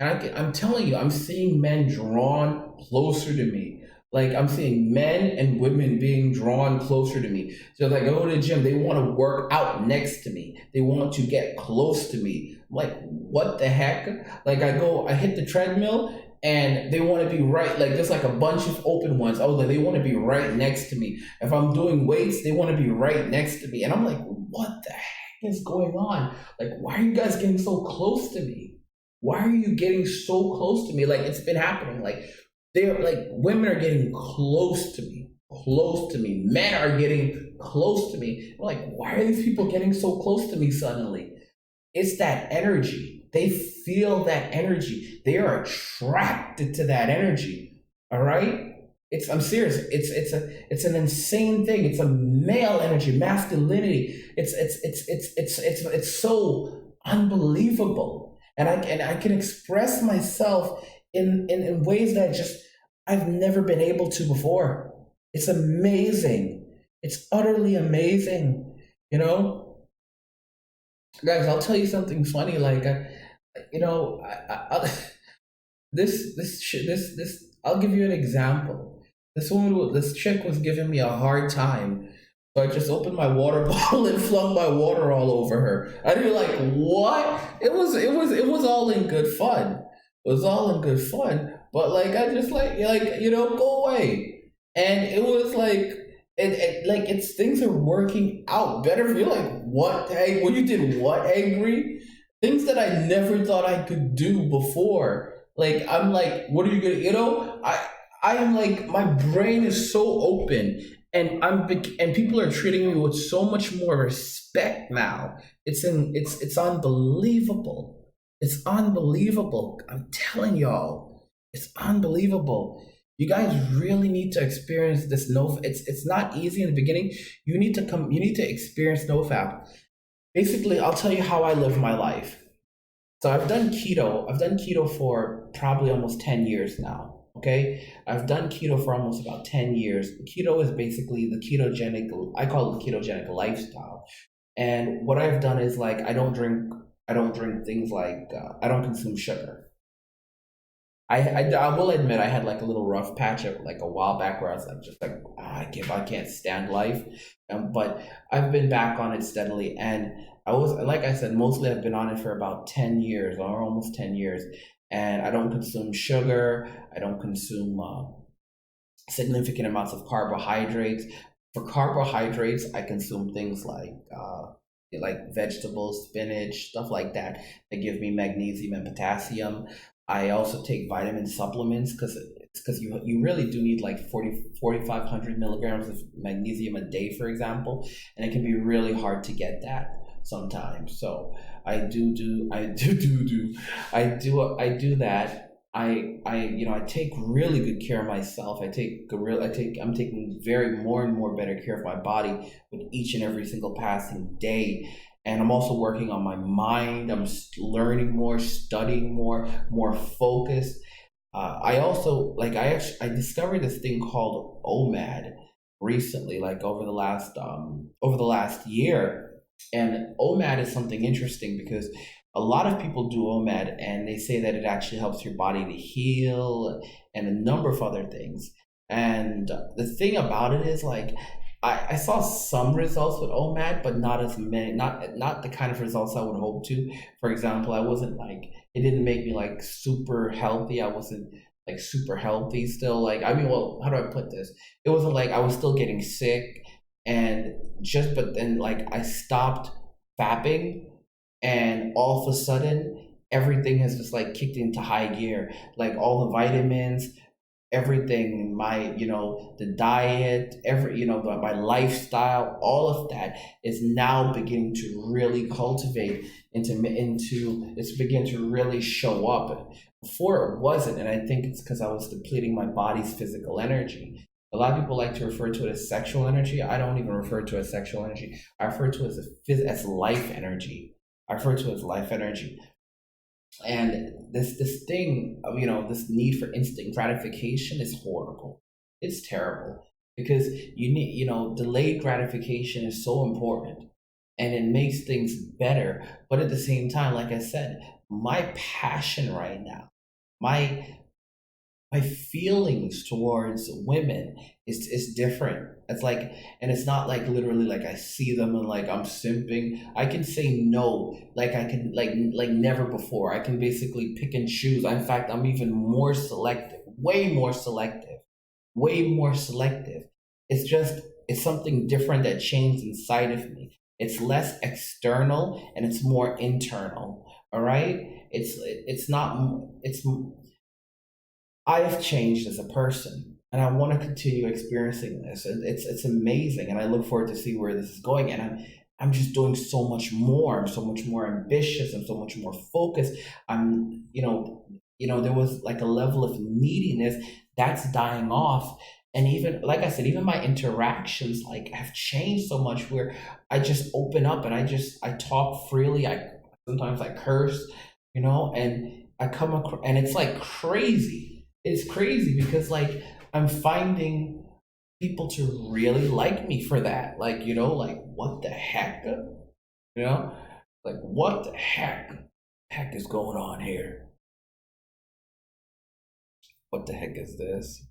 And I'm telling you, I'm seeing men drawn closer to me. Like, I'm seeing men and women being drawn closer to me. So like, I go to the gym, they want to work out next to me. They want to get close to me. I'm like, what the heck? Like, I hit the treadmill, and they want to be right. Like, there's like a bunch of open ones. I was like, they want to be right next to me. If I'm doing weights, they want to be right next to me. And I'm like, what the heck is going on? Like, why are you guys getting so close to me? Why are you getting so close to me? Like, it's been happening. Like, they're like, women are getting close to me, close to me. Men are getting close to me. I'm like, why are these people getting so close to me suddenly? It's that energy. They feel that energy. They are attracted to that energy. All right. I'm serious. It's an insane thing. It's a male energy, masculinity. It's so unbelievable. And I can express myself in ways that just I've never been able to before. It's amazing. It's utterly amazing. You know, guys, I'll tell you something funny. Like, I I'll give you an example. This chick was giving me a hard time. So I just opened my water bottle and flung my water all over her. I didn't like, what? It was all in good fun. It was all in good fun. But like, I just go away. And it was like, it's things are working out better for you. Like, what? Hey, when you did what, angry? Things that I never thought I could do before. Like, I'm like, what are you gonna, I am like, my brain is so open, and and people are treating me with so much more respect now. It's unbelievable. It's unbelievable. I'm telling y'all, it's unbelievable. You guys really need to experience this. No, it's not easy in the beginning. You need to experience nofap. Basically, I'll tell you how I live my life. So I've done keto. I've done keto for probably almost 10 years now. Okay. I've done keto for almost about 10 years. Keto is basically I call it the ketogenic lifestyle. And what I've done is, like, I don't drink things like, I don't consume sugar. I will admit I had like a little rough patch of like a while back where I was like just like I can't stand life, but I've been back on it steadily, and I was like I said, mostly I've been on it for about 10 years or almost 10 years, and I don't consume sugar, I don't consume significant amounts of carbohydrates. For carbohydrates, I consume things like vegetables, spinach, stuff like that that give me magnesium and potassium. I also take vitamin supplements because you really do need like 4,500 milligrams of magnesium a day, for example, and it can be really hard to get that sometimes. So I do that. I take really good care of myself. I'm taking very more and more better care of my body with each and every single passing day. And I'm also working on my mind. I'm learning more, studying more, more focused. I also like I discovered this thing called OMAD recently, like over the last year. And OMAD is something interesting because a lot of people do OMAD and they say that it actually helps your body to heal and a number of other things. And the thing about it is like I saw some results with OMAD, but not as many, not the kind of results I would hope to. For example, I wasn't like it didn't make me like super healthy. I wasn't like super healthy still. Like I mean, well, how do I put this? It wasn't like I was still getting sick and just but then like I stopped fapping and all of a sudden everything has just like kicked into high gear. Like all the vitamins, everything, my the diet, my lifestyle, all of that is now beginning to really cultivate into it's beginning to really show up. Before it wasn't, and I think it's because I was depleting my body's physical energy. A lot of people like to refer to it as sexual energy. I don't even refer to it as sexual energy. I refer to it as life energy. I refer to it as life energy. And this thing of this need for instant gratification is horrible. It's terrible because you need delayed gratification is so important and it makes things better. But at the same time, like I said, my passion right now, my my feelings towards women is different. It's like, and it's not like literally like I see them and like I'm simping. I can say no, like I can like never before. I can basically pick and choose. In fact, I'm even more selective, way more selective. It's just it's something different that changed inside of me. It's less external and it's more internal. All right. It's not it's I've changed as a person and I want to continue experiencing this. And it's amazing and I look forward to see where this is going. And I'm just doing so much more. I'm so much more ambitious. I'm so much more focused. I'm there was like a level of neediness that's dying off. And even like I said, even my interactions like have changed so much where I just open up and I talk freely. I sometimes I curse, and I come across and it's like crazy. It's crazy because like I'm finding people to really like me for that. Like, like what the heck? You know? Like what the heck is going on here? What the heck is this?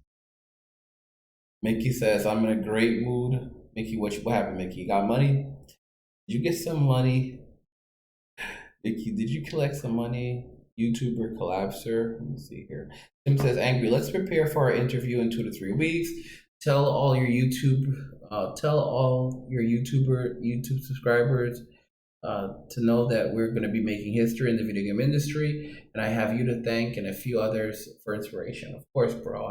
Mickey says, I'm in a great mood. Mickey, what happened, Mickey? You got money? Did you get some money? Mickey, did you collect some money? YouTuber collapser. Let me see here. Tim says, angry. Let's prepare for our interview in 2 to 3 weeks. Tell all your YouTube subscribers to know that we're going to be making history in the video game industry, and I have you to thank and a few others for inspiration. Of course, bro.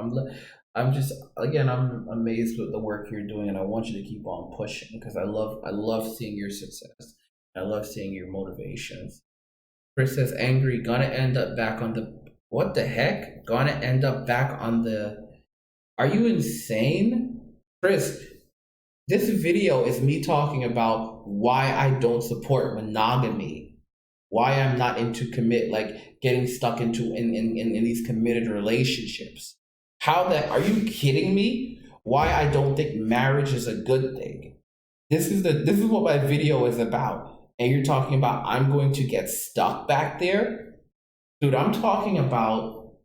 I'm just again I'm amazed with the work you're doing, and I want you to keep on pushing because I love seeing your success. I love seeing your motivations. Chris says, angry, gonna end up back on the. What the heck? Gonna end up back on the. Are you insane? Chris, this video is me talking about why I don't support monogamy. Why I'm not into like getting stuck into in these committed relationships. How that are you kidding me? Why I don't think marriage is a good thing. This is what my video is about. And you're talking about I'm going to get stuck back there? Dude, I'm talking about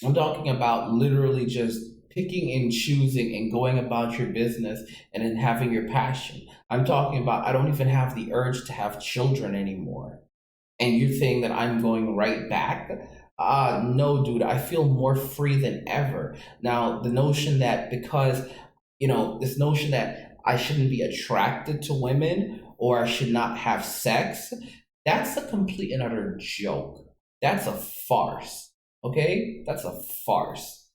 I'm talking about literally just picking and choosing and going about your business and then having your passion. I'm talking about I don't even have the urge to have children anymore. And you're saying that I'm going right back? No, dude, I feel more free than ever. Now, the notion that because, this notion that I shouldn't be attracted to women or I should not have sex, that's a complete and utter joke. That's a farce. Okay? That's a farce.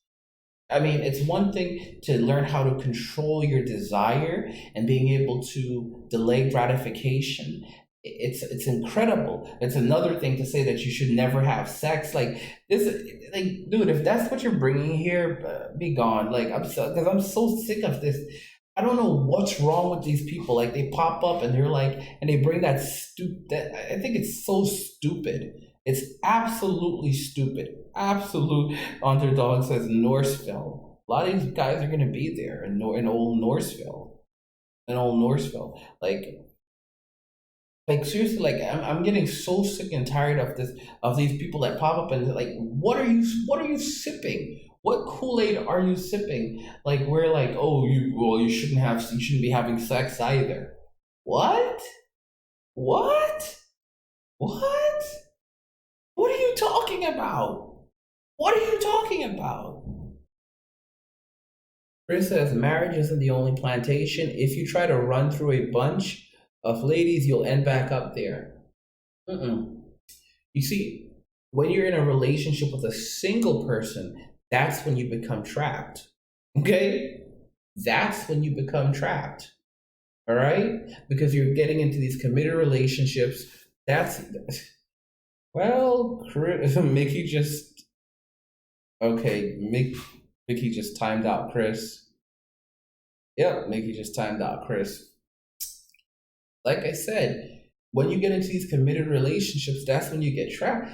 I mean, it's one thing to learn how to control your desire and being able to delay gratification. It's incredible. It's another thing to say that you should never have sex. Like this, like dude, if that's what you're bringing here, be gone. Like because I'm so sick of this. I don't know what's wrong with these people. Like they pop up and they're like, and they bring that stupid. I think it's so stupid. It's absolutely stupid. Absolute underdog says Norseville. A lot of these guys are gonna be there in old Norseville. In old Norseville. Like seriously, like I'm getting so sick and tired of this of these people that pop up and like, what are you sipping? What Kool-Aid are you sipping? Like we're like, oh, you shouldn't be having sex either. What? What? What? What are you talking about? What are you talking about? Chris says marriage isn't the only plantation. If you try to run through a bunch of ladies, you'll end back up there. Mm-mm. You see, when you're in a relationship with a single person, that's when you become trapped. Okay? That's when you become trapped. All right? Because you're getting into these committed relationships. That's, well, Mickey just, okay, Mickey just timed out Chris. Yep, Mickey just timed out Chris. Like I said, when you get into these committed relationships, that's when you get trapped.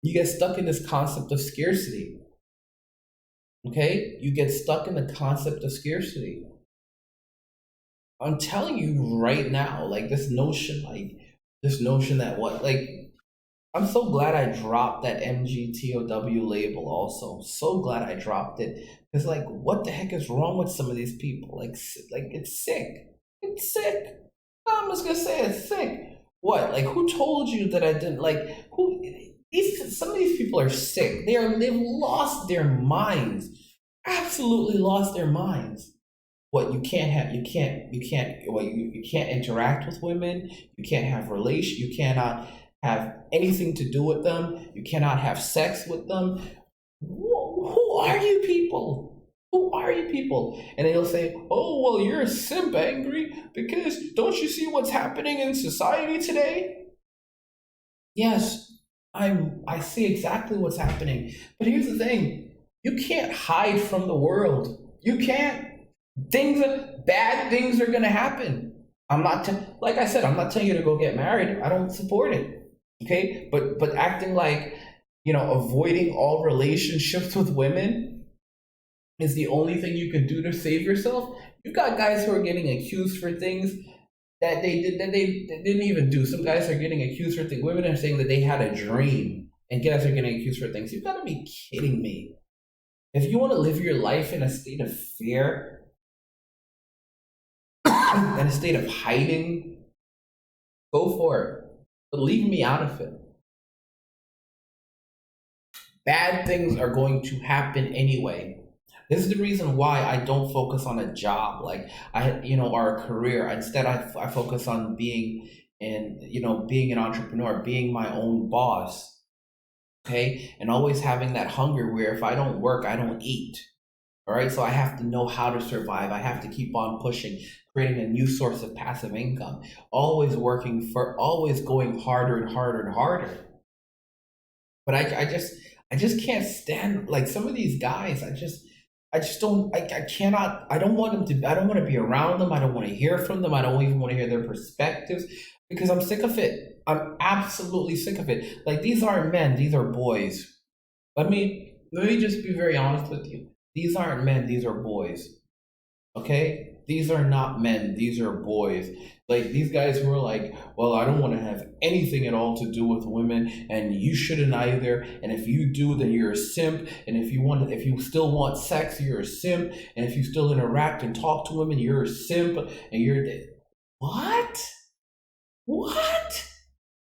You get stuck in this concept of scarcity. Okay? You get stuck in the concept of scarcity. I'm telling you right now, this notion that what, like, I'm so glad I dropped that MGTOW label also. So glad I dropped it. Because, like, what the heck is wrong with some of these people? Like it's sick. It's sick. I'm just gonna say it's sick. What? Like, who told you that I didn't like? Who? Some of these people are sick. They've lost their minds. Absolutely lost their minds. What you can't interact with women. You can't have you cannot have anything to do with them. You cannot have sex with them. Who are you people? Who are you people? And they'll say, oh, well, you're a simp angry because don't you see what's happening in society today? Yes, I see exactly what's happening. But here's the thing. You can't hide from the world. You can't. Bad things are going to happen. Like I said, I'm not telling you to go get married. I don't support it. Okay? But acting like, avoiding all relationships with women is the only thing you can do to save yourself. You got guys who are getting accused for things that they didn't even do. Some guys are getting accused for things. Women are saying that they had a dream, and guys are getting accused for things. You've got to be kidding me. If you want to live your life in a state of fear, in a state of hiding, go for it. But leave me out of it. Bad things are going to happen anyway. This is the reason why I don't focus on a job, or a career. Instead, I focus on being being an entrepreneur, being my own boss. Okay. And always having that hunger where if I don't work, I don't eat. All right. So I have to know how to survive. I have to keep on pushing, creating a new source of passive income, always always going harder and harder and harder. But I just can't stand like some of these guys. I just don't, I cannot, I don't want I don't want to be around them. I don't want to hear from them. I don't even want to hear their perspectives because I'm sick of it. I'm absolutely sick of it. Like these aren't men, these are boys. Let me just be very honest with you. These aren't men, these are boys. Okay? these are not men, these are boys. Like these guys who are like, well, I don't want to have anything at all to do with women, and you shouldn't either. And if you do, then you're a simp. And if you still want sex, you're a simp. And if you still interact and talk to women, you're a simp. And you're what? What?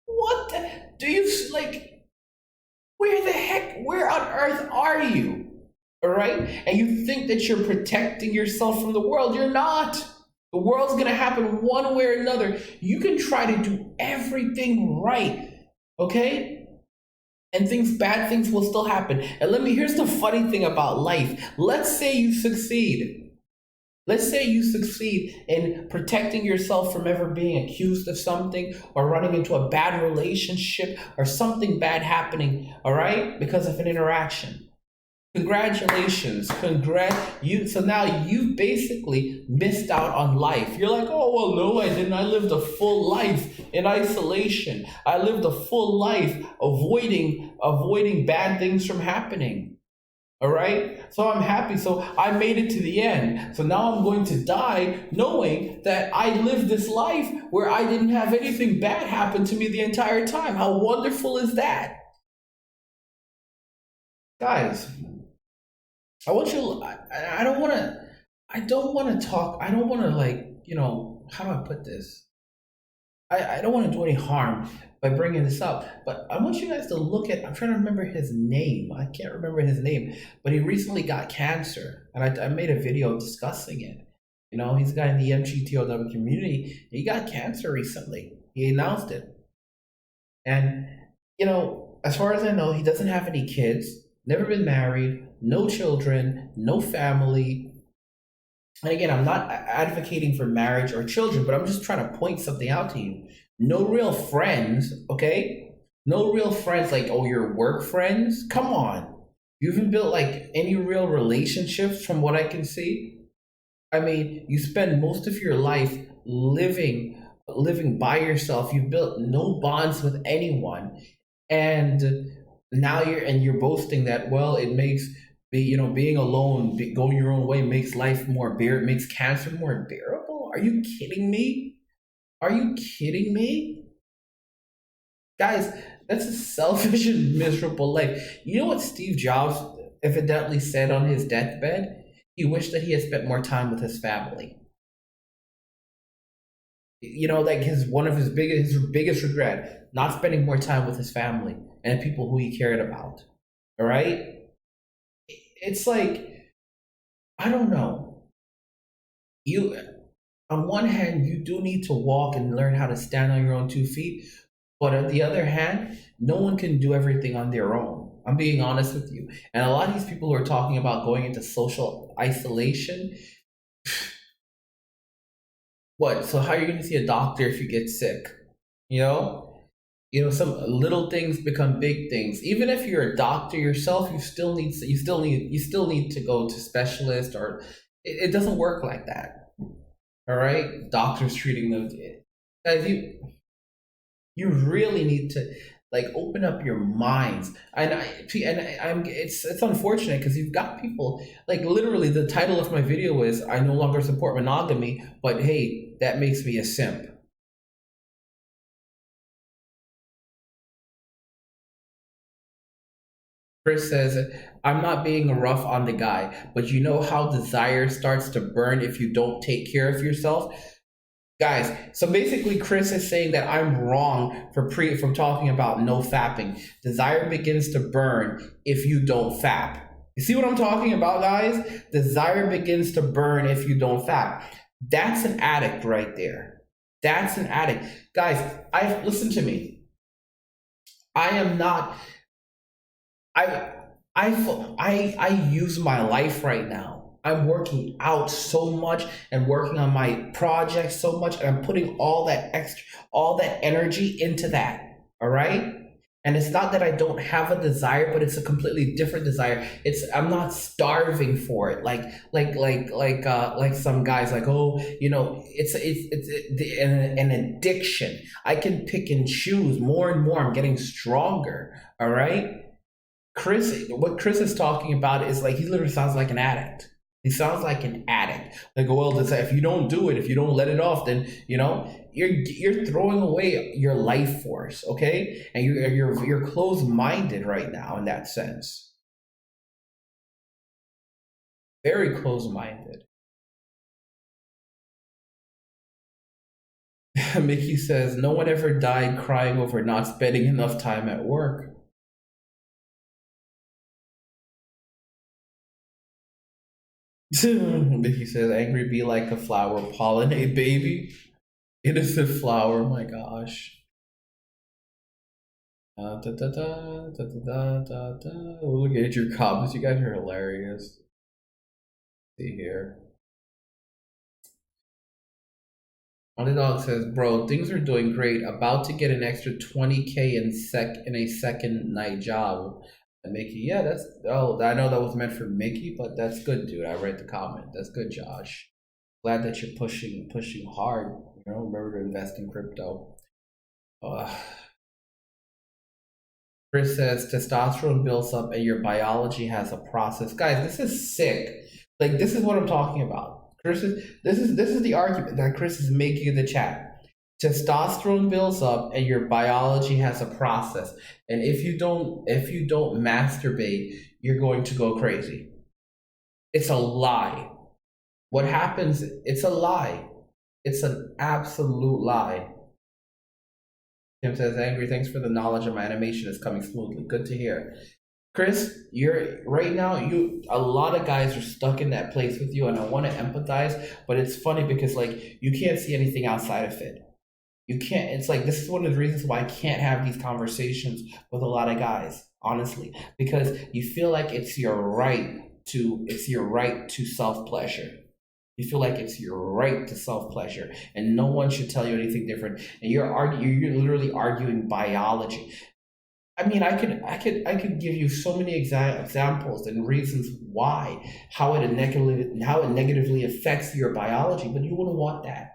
What? Do you like? Where the heck? Where on earth are you? All right, and you think that you're protecting yourself from the world. You're not. The world's going to happen one way or another. You can try to do everything right, okay? And bad things will still happen. And here's the funny thing about life. Let's say you succeed. Let's say you succeed in protecting yourself from ever being accused of something or running into a bad relationship or something bad happening, all right, because of an interaction. Congratulations, so now you've basically missed out on life. You're like, oh, well, no, I didn't. I lived a full life in isolation. I lived a full life avoiding bad things from happening. All right? So I'm happy. So I made it to the end. So now I'm going to die knowing that I lived this life where I didn't have anything bad happen to me the entire time. How wonderful is that? Guys, I want you. I don't want to. I don't want to talk. I don't want to how do I put this? I don't want to do any harm by bringing this up, but I want you guys to look at. I'm trying to remember his name. I can't remember his name, but he recently got cancer, and I made a video discussing it. He's a guy in the MGTOW community. He got cancer recently. He announced it, and as far as I know, he doesn't have any kids. Never been married, no children, no family. And again, I'm not advocating for marriage or children, but I'm just trying to point something out to you. No real friends, okay? No real friends like, oh, your work friends? Come on. You haven't built like any real relationships from what I can see. I mean, you spend most of your life living by yourself. You've built no bonds with anyone. And now you're boasting that, well, it makes being alone, going your own way makes life more makes cancer more bearable. Are you kidding me? Are you kidding me? Guys, that's a selfish and miserable life. You know what Steve Jobs evidently said on his deathbed? He wished that he had spent more time with his family. Like his biggest regret, not spending more time with his family and people who he cared about. All right? It's like, I don't know. On one hand, you do need to walk and learn how to stand on your own 2 feet. But on the other hand, no one can do everything on their own. I'm being honest with you. And a lot of these people who are talking about going into social isolation, what? So how are you going to see a doctor if you get sick? Some little things become big things. Even if you're a doctor yourself, you still need to go to specialists, or it doesn't work like that. All right, doctors treating them. Guys, you really need to open up your minds. It's unfortunate because you've got people literally. The title of my video is "I no longer support monogamy," but hey, that makes me a simp. Chris says, I'm not being rough on the guy, but you know how desire starts to burn if you don't take care of yourself? Guys, so basically Chris is saying that I'm wrong from talking about no fapping. Desire begins to burn if you don't fap. You see what I'm talking about, guys? Desire begins to burn if you don't fap. That's an addict right there. That's an addict. Guys, listen to me. I am not... I use my life right now. I'm working out so much and working on my projects so much, and I'm putting all that energy into that. All right? And it's not that I don't have a desire, but it's a completely different desire. I'm not starving for it. Like some guys it's an addiction. I can pick and choose more and more. I'm getting stronger. All right? What Chris is talking about is he literally sounds like an addict. He sounds like an addict. Like, well, if you don't do it, if you don't let it off, then you're throwing away your life force, okay? And you're closed minded right now in that sense. Very closed minded. Mickey says, no one ever died crying over not spending enough time at work. Mickey says, angry be like a flower, pollinate baby. Innocent flower, my gosh. Da, da, da, da, da, da, da, da. Look at your comments, you guys are hilarious. See here. Underdog says, bro, things are doing great. About to get an extra 20K in a second night job. And Mickey, yeah, I know that was meant for Mickey, but that's good, dude. I read the comment. That's good, Josh. Glad that you're pushing hard. Remember to invest in crypto. Chris says testosterone builds up and your biology has a process. Guys, this is sick. Like, this is what I'm talking about. This is the argument that Chris is making in the chat. Testosterone builds up and your biology has a process. And if you don't masturbate, you're going to go crazy. It's a lie. What happens, it's a lie. It's an absolute lie. Tim says, angry, thanks for the knowledge, and my animation is coming smoothly. Good to hear. Chris, you're right now, a lot of guys are stuck in that place with you, and I want to empathize, but it's funny because like you can't see anything outside of it. You can't, it's like this is one of the reasons why I can't have these conversations with a lot of guys, honestly, because you feel like it's your right to self-pleasure. You feel like it's your right to self-pleasure, and no one should tell you anything different. And you're literally arguing biology. I mean, I could give you so many examples and reasons why, how it negatively affects your biology, but you wouldn't want that.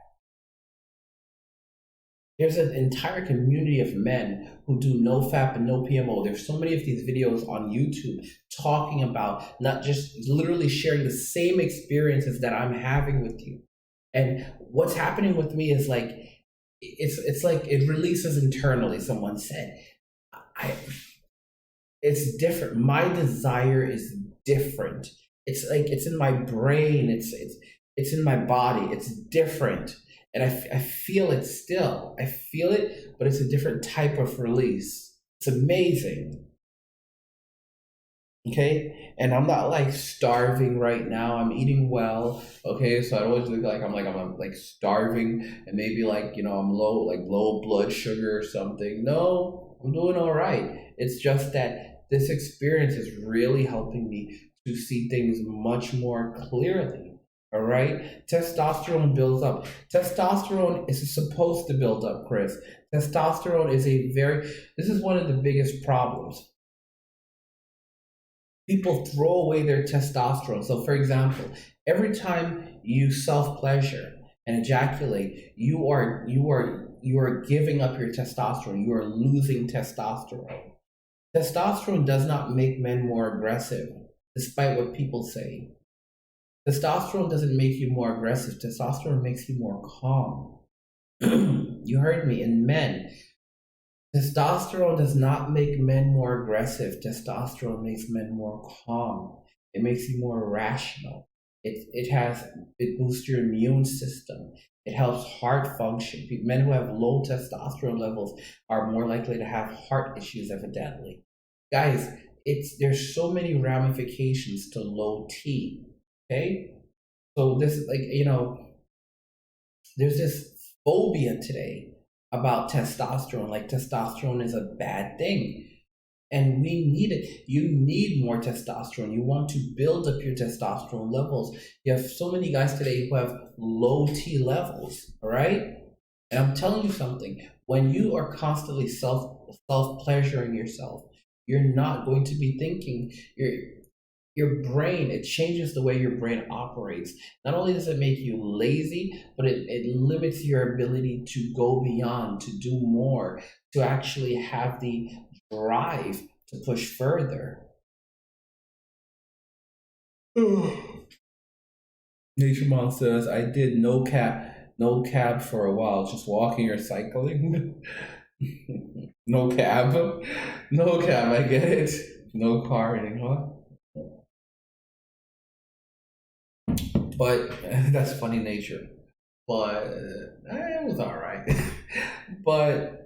There's an entire community of men who do no FAP and no PMO. There's so many of these videos on YouTube talking about not just literally sharing the same experiences that I'm having with you. And what's happening with me is like, it's like it releases internally, someone said. It's different. My desire is different. It's like it's in my brain. It's in my body. It's different, and I feel it still. I feel it, but it's a different type of release. It's amazing. Okay, and I'm not like starving right now. I'm eating well. Okay, so I always look like I'm like starving, and maybe like I'm low blood sugar or something. No, I'm doing all right. It's just that this experience is really helping me to see things much more clearly. All right, testosterone builds up. Testosterone is supposed to build up, Chris. Testosterone is this is one of the biggest problems. People throw away their testosterone. So, for example, every time you self-pleasure and ejaculate, you are giving up your testosterone. You are losing testosterone. Testosterone does not make men more aggressive, despite what people say. Testosterone doesn't make you more aggressive. Testosterone makes you more calm. You heard me. In men, testosterone does not make men more aggressive. Testosterone makes men more calm. It makes you more rational. It boosts your immune system. It helps heart function. Men who have low testosterone levels are more likely to have heart issues, evidently. Guys, there's so many ramifications to low T. Okay? So this is like, there's this phobia today about testosterone. Like testosterone is a bad thing. And we need it. You need more testosterone. You want to build up your testosterone levels. You have so many guys today who have low T levels, all right? And I'm telling you something. When you are constantly self-pleasuring yourself, you're not going to be thinking. Your brain, it changes the way your brain operates. Not only does it make you lazy, but it limits your ability to go beyond, to do more, to actually have the drive to push further. Nature Mom says, I did no cab for a while, just walking or cycling. No cab. No cab, I get it. No car anymore. But that's funny nature. But it was all right. But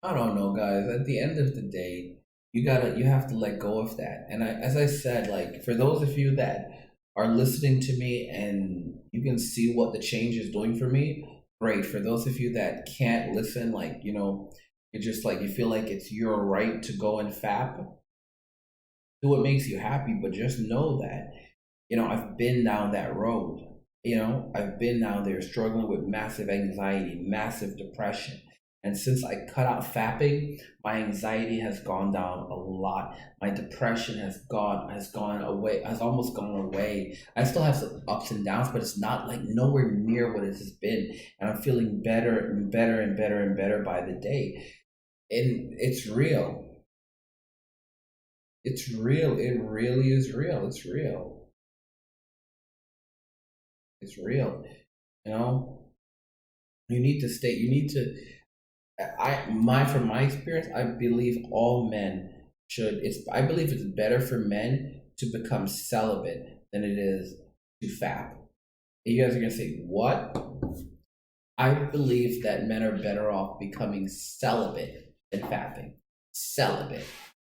I don't know, guys. At the end of the day, you have to let go of that. And as I said, like for those of you that are listening to me and you can see what the change is doing for me, great. For those of you that can't listen, like you're just like you feel like it's your right to go and fap, do what makes you happy. But just know that I've been down that road. I've been down there struggling with massive anxiety, massive depression. And since I cut out fapping, my anxiety has gone down a lot. My depression has gone away, has almost gone away. I still have some ups and downs, but it's not like nowhere near what it has been. And I'm feeling better and better and better and better by the day. And it's real. It's real. It really is real. It's real. It's real. You know, you need to from my experience, I believe all men I believe it's better for men to become celibate than it is to fap. And you guys are gonna say, what? I believe that men are better off becoming celibate than fapping. Celibate.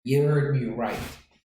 You heard me right.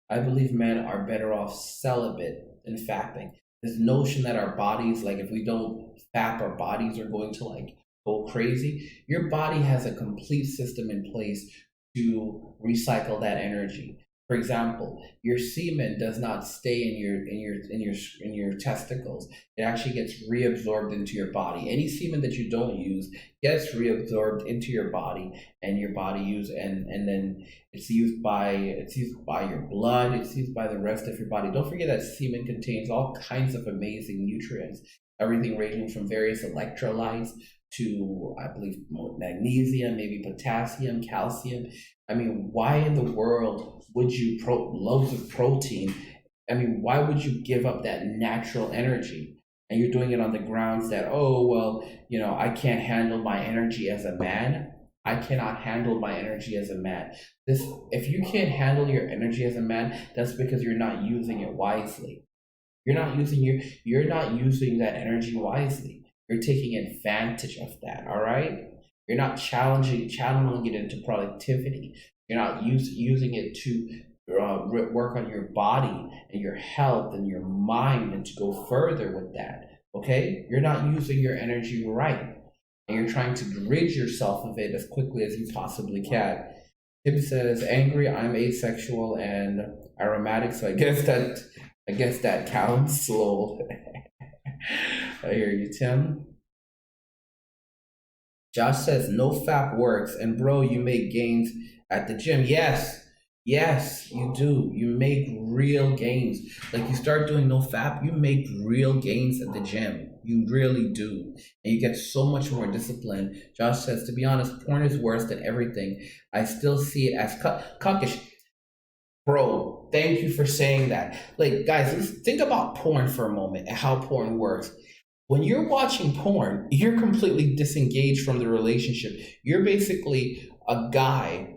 I believe men are better off celibate than fapping. This notion that our bodies, like if we don't fap, our bodies are going to like go crazy. Your body has a complete system in place to recycle that energy. For example, your semen does not stay in your testicles. It actually gets reabsorbed into your body. Any semen that you don't use gets reabsorbed into your body, and your body and then it's used by your blood. It's used by the rest of your body. Don't forget that semen contains all kinds of amazing nutrients. Everything ranging from various electrolytes to, I believe, magnesium, maybe potassium, calcium. I mean, why in the world would you loads of protein? I mean, why would you give up that natural energy? And you're doing it on the grounds that, oh, well, I can't handle my energy as a man. I cannot handle my energy as a man. If you can't handle your energy as a man, that's because you're not using it wisely. You're not using that energy wisely. You're taking advantage of that, all right? You're not channeling it into productivity. You're not using it to work on your body and your health and your mind and to go further with that, okay? You're not using your energy right. And you're trying to rid yourself of it as quickly as you possibly can. Tim says, angry, I'm asexual and aromatic, so I guess that counts. Lol. I hear you, Tim. Josh says no fap works, and bro, you make gains at the gym. Yes, yes, you do. You make real gains. Like you start doing no fap, you make real gains at the gym. You really do, and you get so much more discipline. Josh says, to be honest, porn is worse than everything. I still see it as cuckish. Bro, thank you for saying that. Like, guys, let's think about porn for a moment and how porn works. When you're watching porn, you're completely disengaged from the relationship. You're basically a guy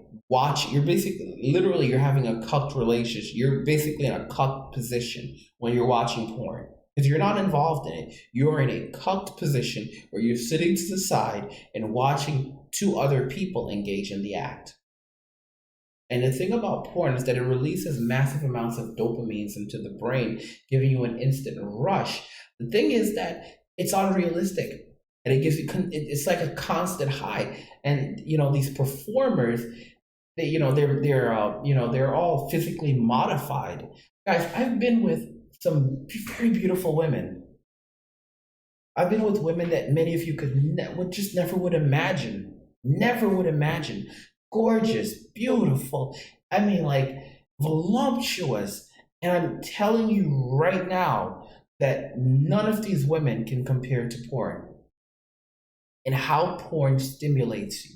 you're basically literally you're having a cucked relationship. You're basically in a cucked position when you're watching porn. Because you're not involved in it. You're in a cucked position where you're sitting to the side and watching two other people engage in the act. And the thing about porn is that it releases massive amounts of dopamines into the brain, giving you an instant rush. The thing is that it's unrealistic, and it gives you it's like a constant high. And these performers, they're all physically modified. Guys, I've been with some very beautiful women. I've been with women that many of you would just never would imagine. Gorgeous, beautiful. I mean, like voluptuous. And I'm telling you right now that none of these women can compare to porn and how porn stimulates you.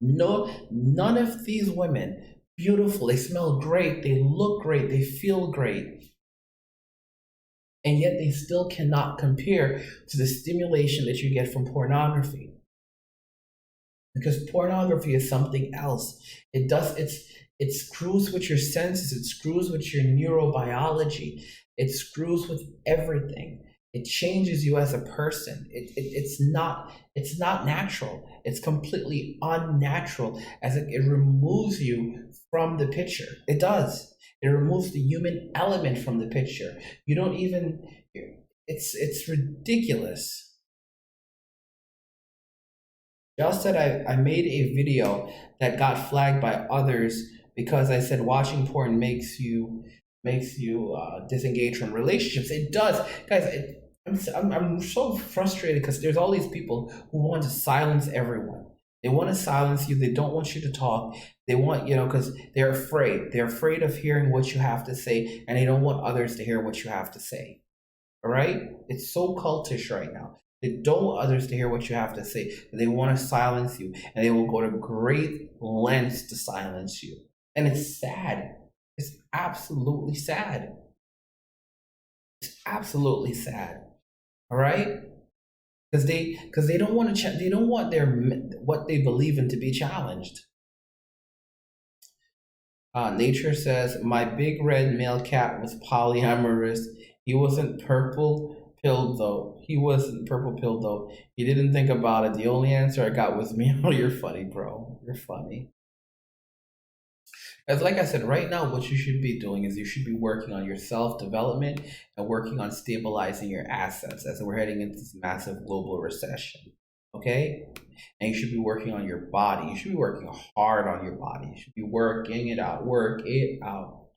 No, none of these women, beautiful, they smell great, they look great, they feel great. And yet they still cannot compare to the stimulation that you get from pornography. Because pornography is something else. It screws with your senses, it screws with your neurobiology, it screws with everything. It changes you as a person. It's not natural. It's completely unnatural, as it removes you from the picture. It does. It removes the human element from the picture. You don't even it's ridiculous. Just that I made a video that got flagged by others because I said watching porn makes you disengage from relationships. It does, guys. I'm so frustrated because there's all these people who want to silence everyone. They want to silence you. They don't want you to talk. They want, because they're afraid. They're afraid of hearing what you have to say, and they don't want others to hear what you have to say. All right? It's so cultish right now. They don't want others to hear what you have to say. They want to silence you, and they will go to great lengths to silence you. And it's sad. It's absolutely sad. It's absolutely sad. All right? Because they don't want to they don't want what they believe in to be challenged. Nature says my big red male cat was polyamorous. He wasn't purple pilled though. He wasn't purple pilled though. He didn't think about it. The only answer I got was me. Oh, you're funny, bro. You're funny. As like I said, right now, what you should be doing is you should be working on your self development and working on stabilizing your assets as we're heading into this massive global recession. Okay? And you should be working on your body. You should be working hard on your body. You should be working it out. Work it out.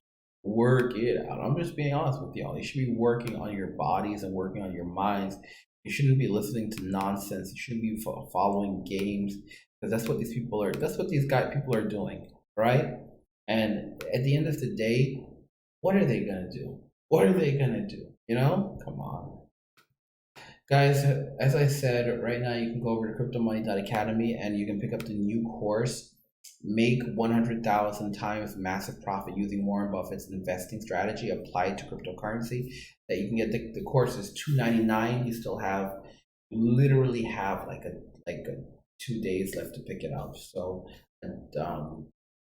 Work it out. I'm just being honest with y'all. You should be working on your bodies and working on your minds. You shouldn't be listening to nonsense. You shouldn't be following games, because that's what these people are. That's what these people are doing, right? And at the end of the day, what are they gonna do? What are they gonna do? Come on. Guys, as I said, right now you can go over to cryptomoney.academy and you can pick up the new course, Make 100,000 times massive profit using Warren Buffett's investing strategy applied to cryptocurrency. That you can get the course is $299. You still literally have like a 2 days left to pick it up. So,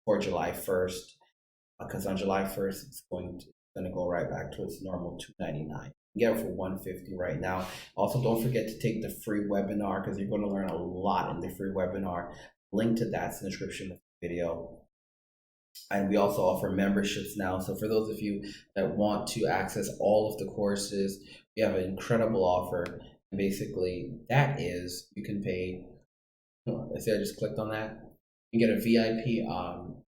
for July 1st, because on July 1st it's going to go right back to its normal $299. You get it for $150 right now. Also, don't forget to take the free webinar, because you're going to learn a lot in the free webinar. Link to that's in the description of the video. And we also offer memberships now. So for those of you that want to access all of the courses, we have an incredible offer. And basically, that is, you can pay, I see I just clicked on that. You get a VIP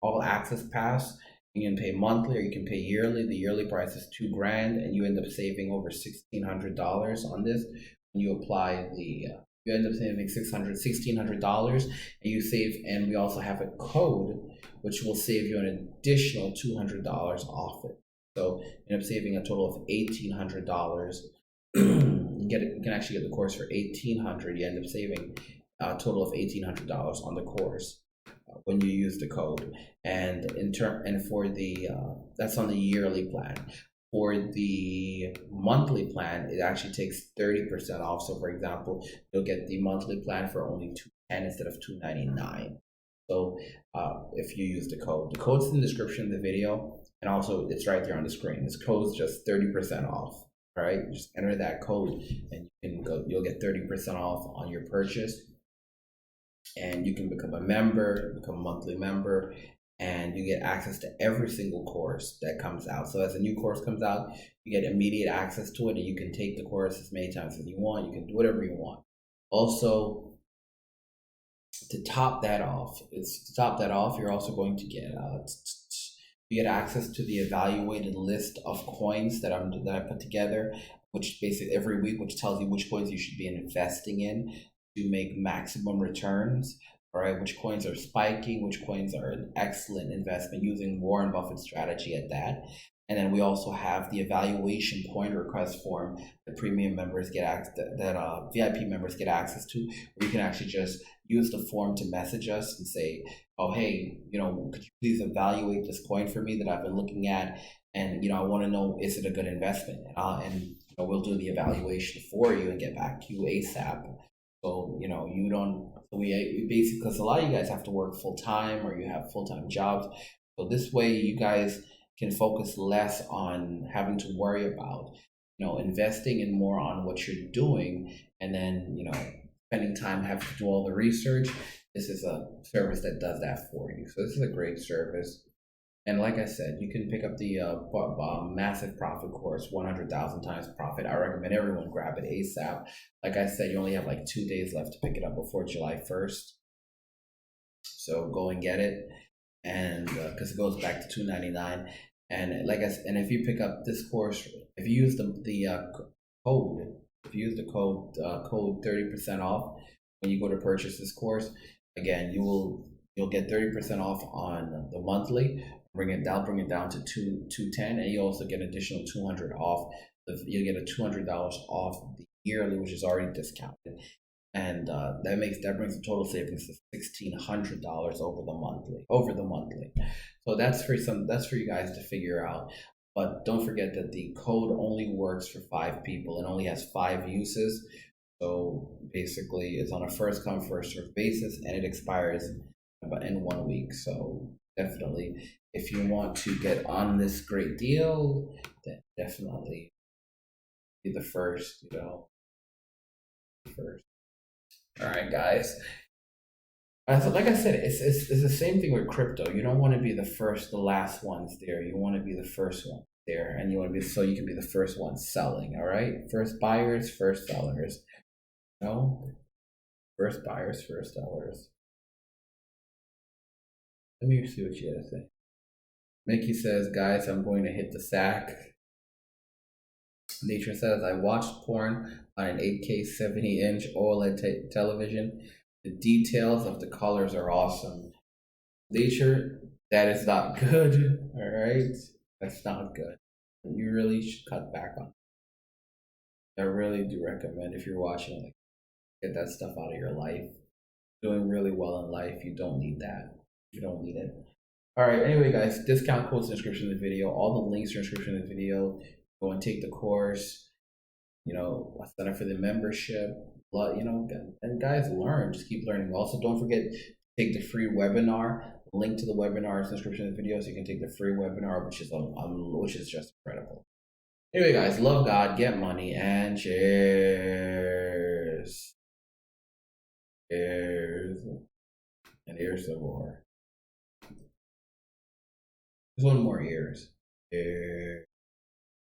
all access pass. You can pay monthly or you can pay yearly. The yearly price is $2,000, and you end up saving over $1,600 on this. When you apply you end up saving $1,600, and you save. And we also have a code which will save you an additional $200 off it. So you end up saving a total of $1,800. You can actually get the course for $1,800. You end up saving a total of $1,800 on the course when you use the code. And for the that's on the yearly plan. For the monthly plan, it actually takes 30% off. So for example, you'll get the monthly plan for only $210 instead of $299. So if you use the code's in the description of the video, and also it's right there on the screen. This code's just 30% off. All right, just enter that code and you'll get 30% off on your purchase. And you can become a member, become a monthly member, and you get access to every single course that comes out. So as a new course comes out, you get immediate access to it, and you can take the course as many times as you want. You can do whatever you want. Also, to top that off, you're also going to get you get access to the evaluated list of coins that I put together, which basically every week, which tells you which coins you should be investing in to make maximum returns. All right, which coins are spiking, which coins are an excellent investment using Warren Buffett's strategy at that. And then we also have the evaluation coin request form that premium members get access, that VIP members get access to, where you can actually just use the form to message us and say, oh, hey, could you please evaluate this coin for me that I've been looking at? and I want to know, is it a good investment? And we'll do the evaluation for you and get back to you ASAP. So you don't. We basically, because a lot of you guys have to work full time or you have full time jobs. So this way, you guys can focus less on having to worry about investing and more on what you're doing, and then spending time having to do all the research. This is a service that does that for you. So this is a great service. And like I said, you can pick up the massive profit course, 100,000 times profit. I recommend everyone grab it ASAP. Like I said, you only have like 2 days left to pick it up before July 1st. So go and get it. And because it goes back to $299. And like I said, and if you pick up this course, if you use the code, if you use the code 30% off when you go to purchase this course, again, you'll get 30% off on the monthly. Bring it down to 210, and you also get additional 200 off. You get a $200 off the yearly, which is already discounted, and that brings the total savings to $1,600 over the monthly. So that's for you guys to figure out. But don't forget that the code only works for 5 people and only has 5 uses. So basically, it's on a first come first served basis, and it expires in 1 week. So definitely, if you want to get on this great deal, then definitely be the first. First. All right, guys. So like I said, it's the same thing with crypto. You don't want to be the first, the last ones there. You want to be the first one there, and you want to be so you can be the first one selling. All right, first buyers, first sellers. First buyers, first sellers. Let me see what she had to say. Mickey says, guys, I'm going to hit the sack. Nature says, I watched porn on an 8K 70-inch OLED television. The details of the colors are awesome. Nature, that is not good. All right? That's not good. You really should cut back on it. I really do recommend, if you're watching, like, get that stuff out of your life. Doing really well in life, you don't need that. You don't need it. All right, anyway, guys, discount codes in the description of the video. All the links are in the description of the video. Go and take the course. Sign up for the membership. And guys, learn. Just keep learning. Also, don't forget to take the free webinar. Link to the webinar is in the description of the video, so you can take the free webinar, which is just incredible. Anyway, guys, love God, get money, and cheers. Cheers. And here's some more. There's one more ears. Cheers.